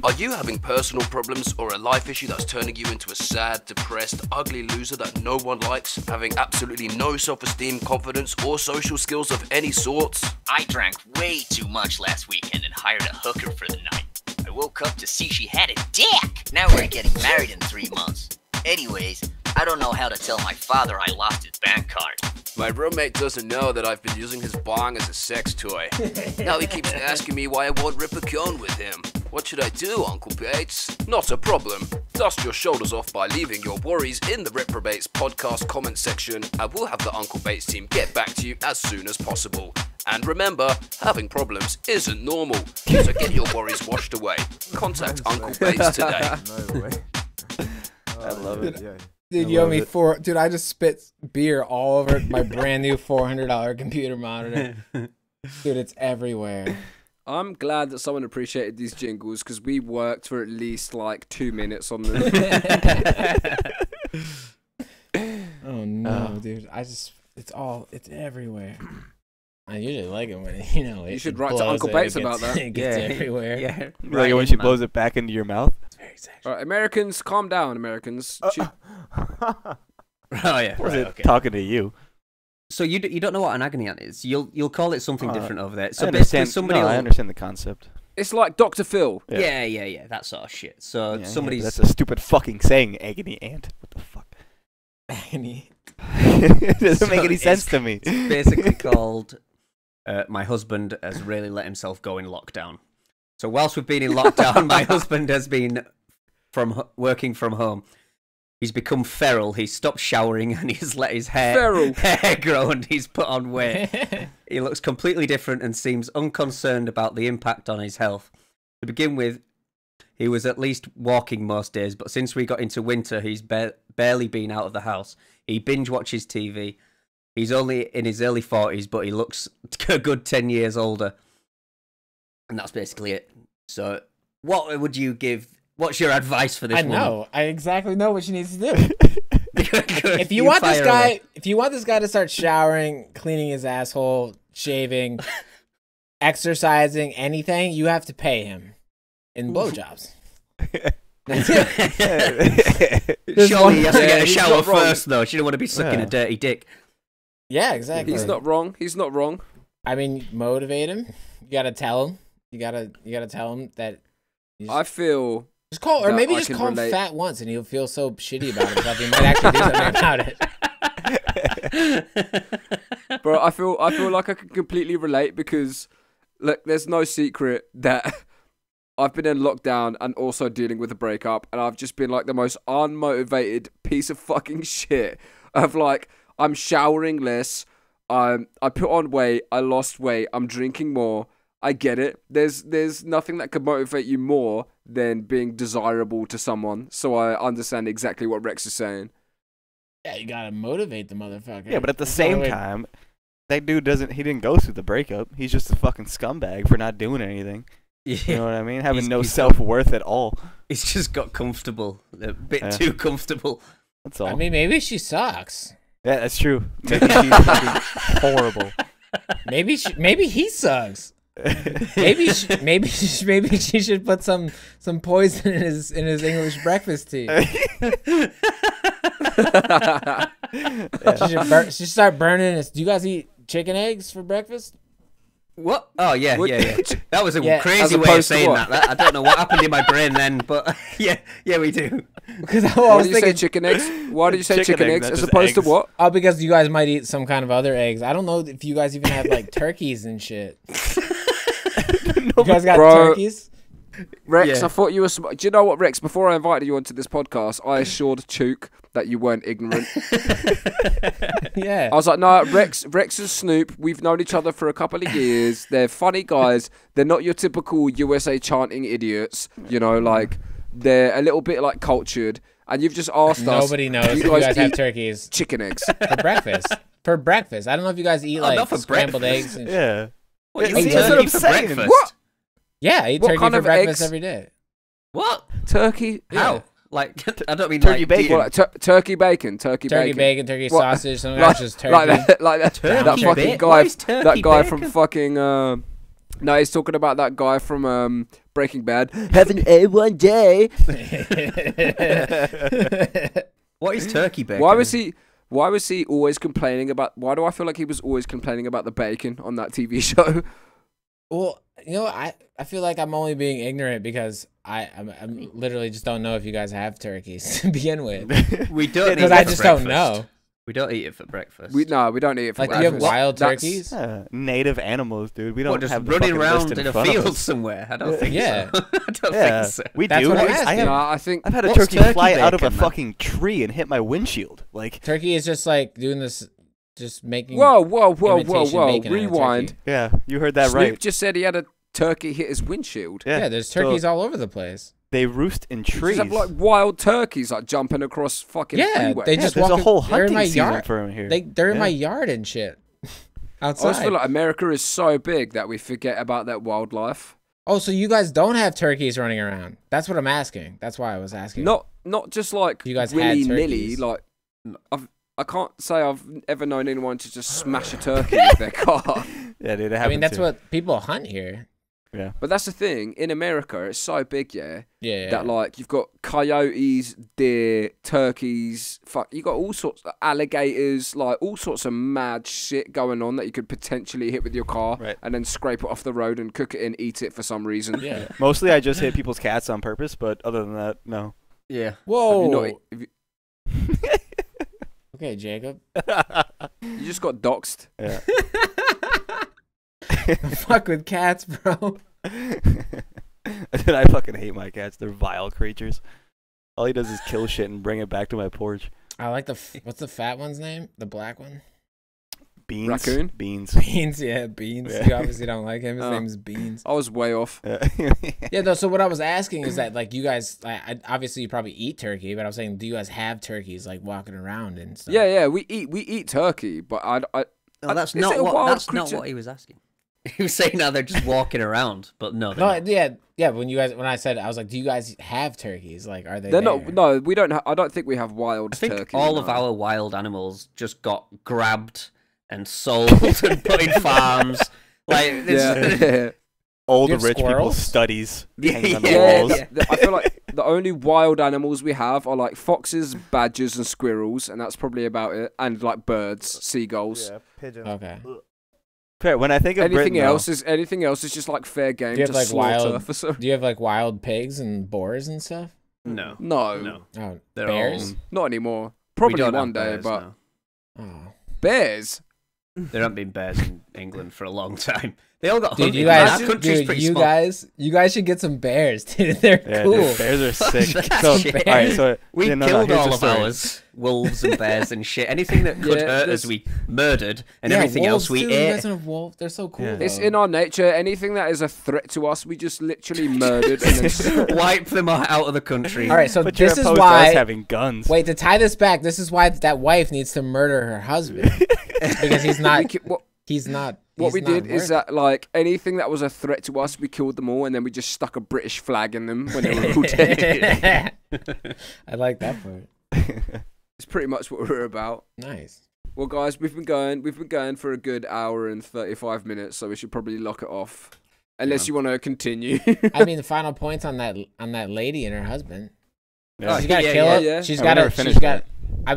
Are you having personal problems or a life issue that's turning you into a sad, depressed, ugly loser that no one likes, having absolutely no self-esteem, confidence, or social skills of any sorts? I drank way too much last weekend and hired a hooker for the night. I woke up to see she had a dick! Now we're getting married in 3 months. Anyways, I don't know how to tell my father I lost his bank card. My roommate doesn't know that I've been using his bong as a sex toy. Now he keeps asking me why I won't rip a cone with him. What should I do, Uncle Bates? Not a problem. Dust your shoulders off by leaving your worries in the Retrobates Podcast comment section, and we'll have the Uncle Bates team get back to you as soon as possible. And remember, having problems isn't normal, so get your worries washed away. Contact Uncle Bates today. No way. I love it. Yeah. Dude, you owe me Dude, I just spit beer all over my brand new $400 computer monitor. Dude, it's everywhere. I'm glad that someone appreciated these jingles because we worked for at least like 2 minutes on them. Oh no, dude! It's everywhere. I usually like it when you should write to Uncle Bates about that. It gets everywhere. Yeah, like when she blows it back into your mouth. It's very sexual. All right, Americans, calm down, Americans. Oh yeah, talking to you. So you don't know what an agony aunt is? You'll call it something different over there. So I basically, I understand the concept. It's like Dr. Phil. Yeah, that sort of shit. So somebody's that's a stupid fucking saying, agony aunt. What the fuck? Agony. It doesn't make any sense to me. It's basically called my husband has really let himself go in lockdown. So whilst we've been in lockdown, my husband has been working from home. He's become feral. He's stopped showering and he's let his hair grow and he's put on weight. He looks completely different and seems unconcerned about the impact on his health. To begin with, he was at least walking most days, but since we got into winter, he's barely been out of the house. He binge watches TV. He's only in his early 40s, but he looks a good 10 years older. And that's basically it. So what would you give... What's your advice for this woman? I exactly know what she needs to do. If you want this guy to start showering, cleaning his asshole, shaving, exercising, anything, you have to pay him in blowjobs. Surely he has to get a shower first, though. She don't want to be sucking a dirty dick. Yeah, exactly. He's not wrong. He's not wrong. I mean, motivate him. You gotta tell him. You gotta tell him that. I feel. Just call, or maybe just call him fat once, and he'll feel so shitty about himself. He might actually do something about it. Bro, I feel like I can completely relate because, look, there's no secret that I've been in lockdown and also dealing with a breakup, and I've just been like the most unmotivated piece of fucking shit. Of like, I'm showering less, I put on weight, I lost weight, I'm drinking more. I get it. There's nothing that could motivate you more than being desirable to someone. So I understand exactly what Rex is saying. Yeah, you gotta motivate the motherfucker. Yeah, but at the same time, that dude he didn't go through the breakup. He's just a fucking scumbag for not doing anything. Yeah. You know what I mean? Having no self-worth at all. He's just got comfortable. A bit too comfortable. That's all. I mean, maybe she sucks. Yeah, that's true. Maybe she's fucking horrible. Maybe he sucks. Maybe she should put some poison in his English breakfast tea. She should start burning this. Do you guys eat chicken eggs for breakfast? What? Oh yeah. That was a crazy way of saying that. I don't know what happened in my brain then, but yeah, we do. Because why did you say chicken eggs? Why did you say chicken eggs as opposed to what? Oh, because you guys might eat some kind of other eggs. I don't know if you guys even have like turkeys and shit. You guys got turkeys? Rex, I thought you were. Do you know what, Rex? Before I invited you onto this podcast, I assured Chook that you weren't ignorant. Yeah. I was like, no, Rex and Snoop, we've known each other for a couple of years. They're funny guys. They're not your typical USA chanting idiots. You know, like they're a little bit like cultured. And you've just asked us. Nobody knows if you guys have turkeys. Chicken eggs for breakfast. For breakfast. I don't know if you guys eat like scrambled eggs. And yeah. What, you eat turkey for breakfast? What? Yeah, I eat turkey for breakfast every day. What? Turkey? How? Like, I don't mean turkey like bacon. Well, turkey bacon. Turkey bacon, turkey sausage. Some guys just turkey. That fucking guy. That guy from fucking. No, he's talking about that guy from Breaking Bad. Having a one day. What is turkey bacon? Why was he always complaining about? Why do I feel like he was always complaining about the bacon on that TV show? Well, you know, I feel like I'm only being ignorant because I'm literally just don't know if you guys have turkeys to begin with. We don't because I just don't know. We don't eat it for breakfast. We don't eat it for breakfast. Do you have wild turkeys? Native animals, dude. We don't just have running around in a field somewhere. I don't think so. I don't think so. We That's do. What I've had a turkey fly out of a fucking tree and hit my windshield. Like turkey is just like doing this, just making. Whoa! Rewind. Yeah, you heard that right. Snoop just said he had a turkey hit his windshield. Yeah, there's turkeys all over the place. They roost in trees. They have like wild turkeys like jumping across fucking freeway. They just there's walk a whole hunting season for them here. They're in my yard and shit. Outside. I just feel like America is so big that we forget about that wildlife. Oh, so you guys don't have turkeys running around? That's what I'm asking. That's why I was asking. Not just like you guys willy-nilly. Like I can't say I've ever known anyone to just smash a turkey with their car. Yeah, dude, I mean, that's what people hunt here. Yeah. But that's the thing. In America, it's so big, Yeah. that, like, you've got coyotes, deer, turkeys, you got all sorts of alligators, like, all sorts of mad shit going on that you could potentially hit with your car and then scrape it off the road and cook it and eat it for some reason. Yeah. Mostly I just hit people's cats on purpose, but other than that, no. Yeah. Whoa. Okay, Jacob. You just got doxed. Yeah. Fuck with cats, bro. I fucking hate my cats. They're vile creatures. All he does is kill shit and bring it back to my porch. I like what's the fat one's name? The black one? Beans. Raccoon? Beans. Beans, yeah, Beans. Yeah. You obviously don't like him. His name's Beans. I was way off. Yeah, though, so what I was asking is that, like, you guys, obviously you probably eat turkey, but I was saying, do you guys have turkeys, like, walking around and stuff? Yeah, we eat turkey, but that's not what he was asking. He was saying now they're just walking around, but no. Yeah. When I said, I was like, do you guys have turkeys? Like, are they? They're not. No, we don't. I don't think we have wild turkeys. I think all of our wild animals just got grabbed and sold and put in farms. Like, all the rich people's studies hanging on the walls. I feel like the only wild animals we have are like foxes, badgers, and squirrels, and that's probably about it. And like birds, seagulls. Yeah, pigeons. Okay. Fair. When I think of anything Britain, else is just like fair game. Do you have to like slaughter do you have like wild pigs and boars and stuff? No. Oh, They're bears? Not anymore. Probably one day, bears, but no. Oh. bears. There haven't been bears in England for a long time. They all got Dude, hunted. you guys, That country's dude, pretty you small. guys should get some bears, dude. They're cool. Dude, bears are sick. So, all right, so We yeah, killed here's all the of story. ours, wolves and bears and shit. Anything that could hurt us, we murdered, and everything else we too. ate. You guys don't have wolves. They're so cool. Yeah. Though. It's in our nature. Anything that is a threat to us, we just literally murdered and then Wipe them out of the country. All right, so But you're this is opposed to why. us having guns. Wait, to tie this back, this is why that wife needs to murder her husband because he's not. He's not. What we did is worth that, like, anything that was a threat to us, we killed them all, and then we just stuck a British flag in them when they were all dead. I like that part. It's pretty much what we're about. Nice. Well, guys, we've been going for a good hour and 35 minutes, so we should probably lock it off, unless you want to continue. I mean, the final points on that lady and her husband. Yeah. She got to kill it. yeah. She's I got never to. finished that. I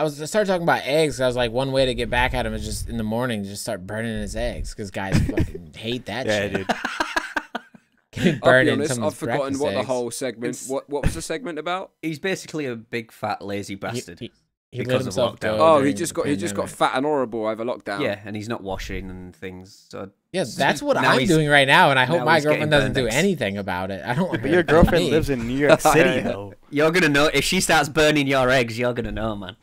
started talking about eggs. I was like, one way to get back at him is just in the morning, just start burning his eggs because guys fucking hate that shit. dude. I'll be honest, I've forgotten what the whole segment. What was the segment about? He's basically a big fat lazy bastard. He because let of himself lockdown. go. Oh, during he just got pandemic. fat and horrible over lockdown. Yeah, and he's not washing and things. So Yeah, that's what Now I'm he's- doing right now, and I hope now my he's getting girlfriend doesn't do burned eggs. anything about it. I don't. want But her your to tell girlfriend me. lives in New York City, though. you're gonna know if she starts burning your eggs. You're gonna know, man.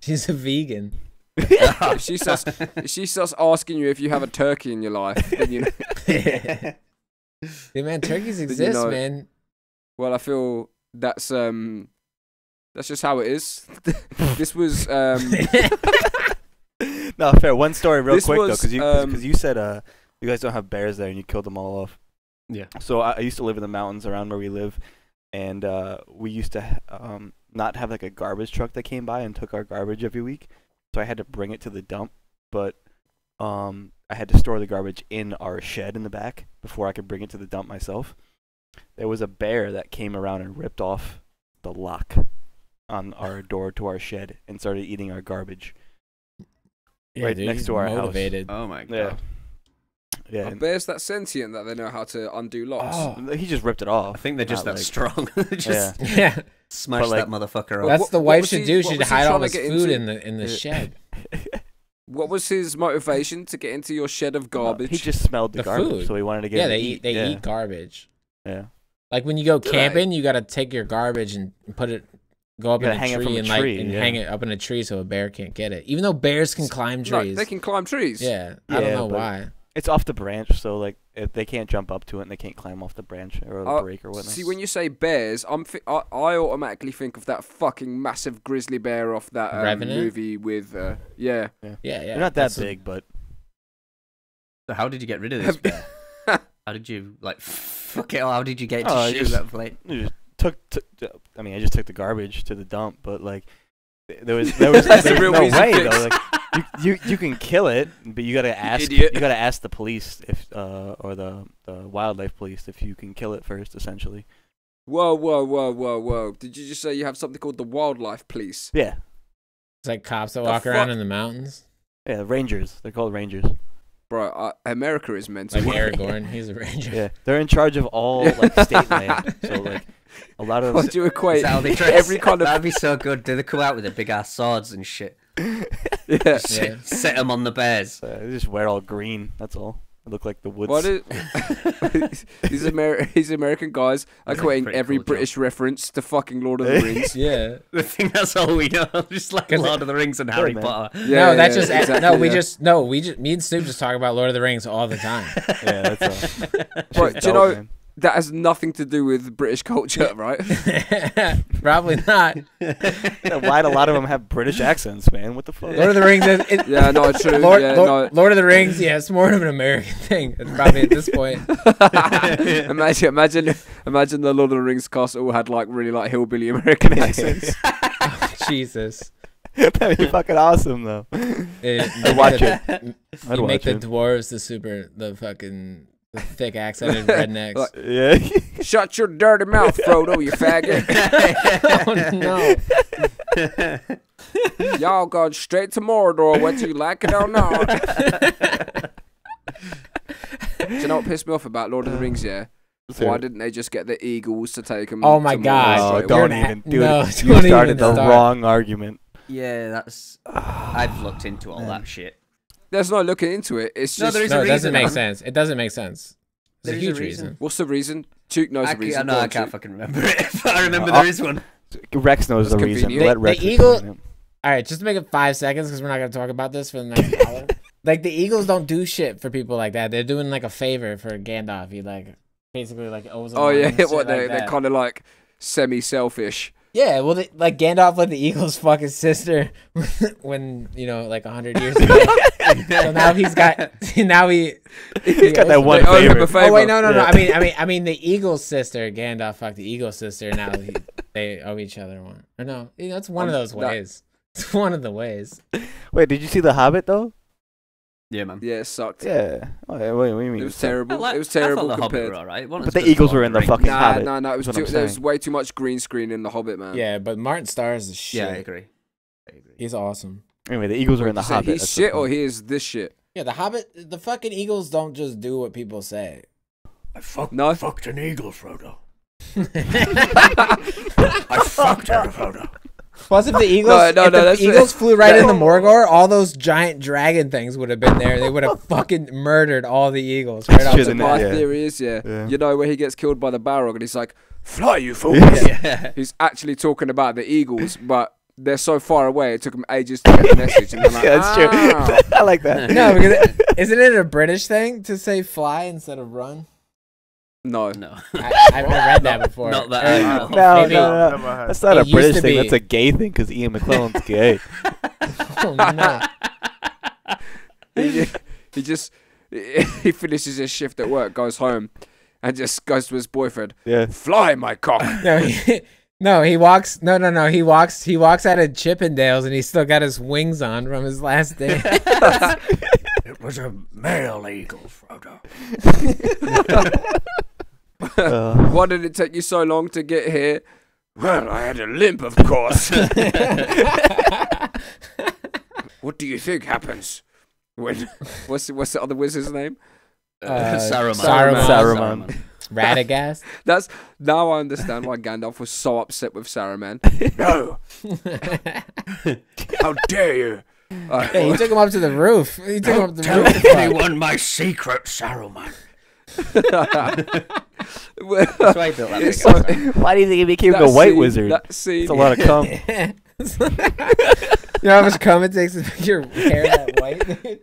She's a vegan. If she starts asking you if you have a turkey in your life, then you know. Yeah, man, turkeys you exist, know- man. Well, I feel that's just how it is. This was No, fair. One story real This quick, though, was, because you said you guys don't have bears there and you killed them all off. Yeah. So I used to live in the mountains around where we live, and we used to not have like a garbage truck that came by and took our garbage every week. So I had to bring it to the dump, but I had to store the garbage in our shed in the back before I could bring it to the dump myself. There was a bear that came around and ripped off the lock on our door to our shed and started eating our garbage. Yeah, Right dude, next he's to our house. motivated. Oh my god. Yeah. Yeah. are bears that sentient that they know how to undo locks. Oh. He just ripped it I off. think they're just Not that like- strong. Just Yeah, smash But, like, that motherfucker Well, up. that's what- the what wife was should he- do. what She'd was he hide all trying his to get food into? in the shed. What was his motivation to get into your shed of garbage? He just smelled the The garbage, food. so he wanted to get Yeah, it to they eat. eat garbage. Yeah. Like when you go Do camping, you gotta take your garbage and go up You in gotta hang a it from tree a and tree, and yeah. hang it up in a tree so a bear can't get it. Even though bears can climb No, trees. they can climb trees. Yeah, I don't Yeah, know but- why. It's off the branch, so like if they can't jump up to it and they can't climb off the branch or the break or whatnot. See, when you say bears, I automatically think of that fucking massive grizzly bear off that Revenant? movie with yeah. Yeah. They're not that big, but So how did you get rid of this bear? How did you fuck it? How did you get it to Oh, I shoot just- that plate? you just took. I mean, I just took the garbage to the dump, but like there was no way fix. though. Like you can kill it, but you gotta ask. Idiot. You gotta ask the police if or the wildlife police if you can kill it first, essentially. Whoa. Did you just say you have something called the wildlife police? Yeah. It's like cops that The walk around fuck? in the mountains. Yeah, rangers. They're called rangers. Bro, America is mental. Like Aragorn, he's a ranger. Yeah, they're in charge of all like state land. So like a lot of What do you equate Is that how they dress? every kind of That'd be so good. Do they come out with their big ass swords and shit? yeah. Yeah. Set them on the bears. they just wear all green. That's all. They look like the woods. What is these American guys are equating pretty every cool job. British reference to fucking Lord of the Rings? Yeah. I think that's all we know. Just like 'Cause Lord of the Rings and Harry man. Potter. Yeah, No, that's yeah, just exactly, we just me and Snoop just talk about Lord of the Rings all the time. Yeah, that's all. Bro, Shit's do you dope, know man. that has nothing to do with British culture, right? Probably not. Yeah, why'd a lot of them have British accents, man? What the fuck? Lord of the Rings. Yeah, no, true. Lord, yeah, Lord, Lord of the Rings. Yeah, it's more of an American thing. It's probably at this point. Imagine the Lord of the Rings cast all had like really like hillbilly American accents. Jesus. That'd be fucking awesome, though. I'd watch it. You I'd make watch the it. dwarves the fucking The thick accented rednecks. Like, Yeah. shut your dirty mouth, Frodo, you faggot. Oh no. Y'all gone straight to Mordor, whether you like it or not. Do you know what pissed me off about Lord of the Rings, yeah? Why didn't they just get the Eagles to take them? Oh my God. Oh, don't even do no, it. You started the wrong argument. Yeah, that's. I've looked into all that shit. There's no looking into it. It's just there is a it reason. doesn't make sense. It doesn't make sense. There's a There is huge a reason. reason. What's the reason? Duke knows the reason. I can't fucking remember it, but I remember there is one. Rex knows That's the reason. convenient. Let The Rex Eagle- explain it. All right, just to make it 5 seconds because we're not going to talk about this for the next hour. Like, the Eagles don't do shit for people like that. They're doing, like, a favor for Gandalf. He, like, basically, like, owes him Oh money yeah, and shit what like they're that. kind of like semi-selfish. Yeah, well, like, Gandalf let the Eagles fuck his sister when, you know, like, 100 years ago. So now he's got, now he's got that one They owe him a favor. Oh wait, no. Yeah. I mean, the Eagle's sister. Gandalf fucked the Eagle's sister. Now they owe each other one. Or no, you know, it's one of those ways. It's one of the ways. Wait, did you see The Hobbit though? Yeah, man. Yeah, it sucked. Yeah. What do you mean? It was terrible. It was terrible compared. Right? But the Eagles were in the fucking Nah, Hobbit. no. It was That's what I'm there was saying. way too much green screen in the Hobbit, man. Yeah, but Martin Starr is the shit. Yeah, I agree. He's awesome. Anyway, the Eagles were in the Wait, so Hobbit. He's that's the shit or point. he is this shit. Yeah, the Hobbit, the fucking Eagles don't just do what people say. I fucked an eagle, Frodo. I fucked her, Frodo. Plus, if the Eagles, No, if the that's Eagles flew right into Morgor, all those giant dragon things would have been there. They would have fucking murdered all the Eagles. Right off the Shouldn't My it? Yeah. theory is, Yeah. you know where he gets killed by the Balrog and he's like, fly, you fools. Yeah. He's actually talking about the Eagles, but they're so far away, it took him ages to get the message. And they're like, Yeah, that's true. I like that. No, because isn't it a British thing to say fly instead of run? No. No. I've never read that before. Not that Or- I know. No, maybe- no. Never had. That's not It a used British to thing. be. That's a gay thing because Ian McClellan's gay. Oh, no. He finishes his shift at work, goes home, and just goes to his boyfriend. Yeah. Fly, my cock. He walks. No. He walks out of Chippendales, and he's still got his wings on from his last day. It was a male eagle, Frodo. Why did it take you so long to get here? Well, I had a limp, of course. What do you think happens when? What's the other wizard's name? Saruman. Radagast. That's now I understand why Gandalf was so upset with Saruman. No, how dare you? Yeah, he took him up to the roof. He took him up to the Tell roof. to fuck. anyone my secret, Saruman. That's why I built that. It's big so- house. Why do you think he became that the White scene- Wizard? That scene, It's a lot of cum. You know how much cum it takes to make your hair that white? Dude?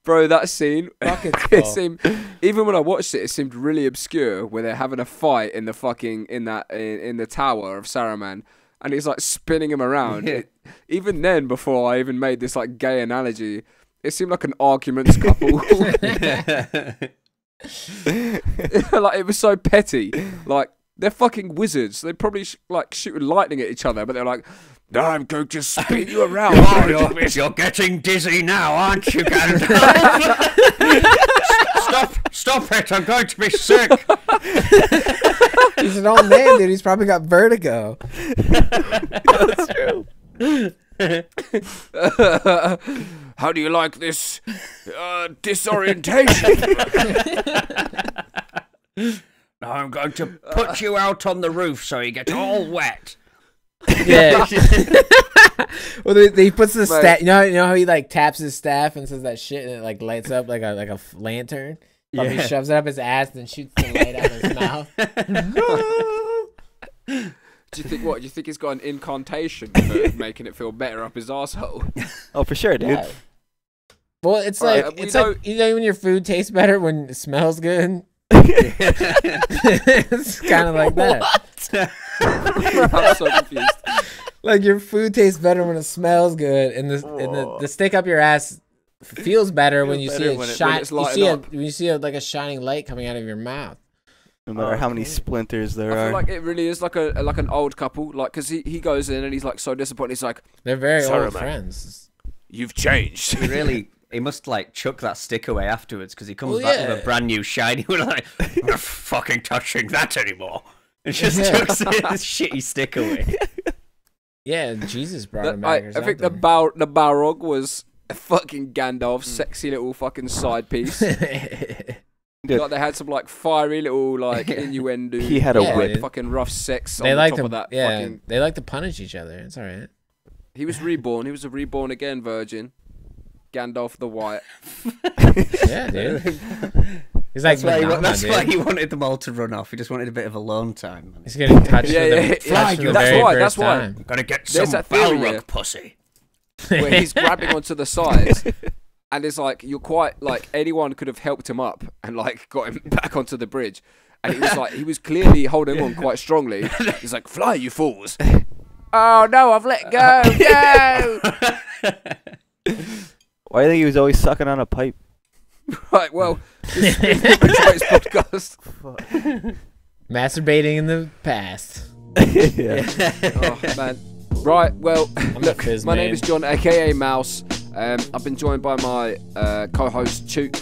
bro. That scene, Fuck it's it cool. seemed even when I watched it, it seemed really obscure. Where they're having a fight in the fucking in the tower of Saruman, and he's like spinning him around. Yeah. Even then, before I even made this like gay analogy, it seemed like an arguments couple. Like it was so petty. Like they're fucking wizards. They probably like shooting lightning at each other, but they're like, "I'm going to spin you around." You're getting dizzy now, aren't you, Gandalf? Stop it! I'm going to be sick. He's an old man, dude. He's probably got vertigo. That's true. How do you like this disorientation? Now I'm going to put you out on the roof so you get all wet. Yeah. Well, he puts the Mate. staff. You know how he like taps his staff and says that shit, and it like lights up like a lantern. Yeah. He shoves it up his ass and shoots the light out of his mouth. Do you think what? Do you think he's got an incantation for making it feel better up his asshole? Oh, for sure, dude. Yeah. Well, it's Alright, like we it's know- like you know when your food tastes better when it smells good. It's kind of like that. I'm so confused. Like your food tastes better when it smells good, and the stick up your ass feels better when you see better it when shine. it's You lighting see up. when you see like a shining light coming out of your mouth. No matter how many splinters there I are. feel like it really is like an old couple, like because he goes in and he's like so disappointed. He's like, They're very old Saruman. friends. "You've changed." He really he must like chuck that stick away afterwards because he comes back with a brand new shiny. We're like, I'm not fucking touching that anymore. And just chucks his shitty stick away. Yeah, Jesus brought him back. I think the Balrog was a fucking Gandalf's sexy little fucking side piece. Like they had some like fiery little like innuendo. He had a whip. Fucking rough sex. They on like top of that. they like to punish each other. It's all right. He was reborn. He was a reborn again virgin. Gandalf the White. Yeah, dude. He's like, that's why he wanted them all to run off. He just wanted a bit of alone time. Man. He's getting touched. That's why. I'm gonna get some Balrog pussy. Where he's grabbing onto the sides. And it's like, you're quite, like, anyone could have helped him up and, like, got him back onto the bridge. And it was like, he was clearly holding on quite strongly. He's like, fly, you fools. Oh, no, I've let go. No. Why do you think he was always sucking on a pipe? Right, well, this is the Retrobates Podcast. Masturbating in the past. Oh, man. Right, well, look, my name is John, a.k.a. Mouse. I've been joined by my co-host, Chook.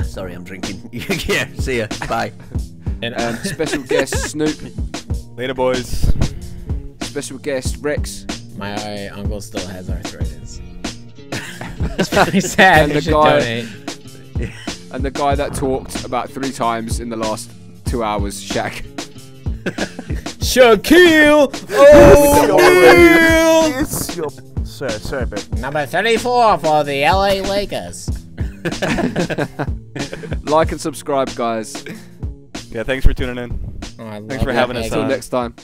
Sorry, I'm drinking. Yeah, see ya. Bye. And special guest, Snoop. Later, boys. Special guest, Rex. My uncle still has arthritis. It's pretty sad. And the guy that talked about 3 times in the last 2 hours, Shaq. Shaquille O'Neal. Sorry, but Number 34 for the LA Lakers. Like and subscribe, guys. Yeah, thanks for tuning in. Oh, thanks for having us on. Until next time.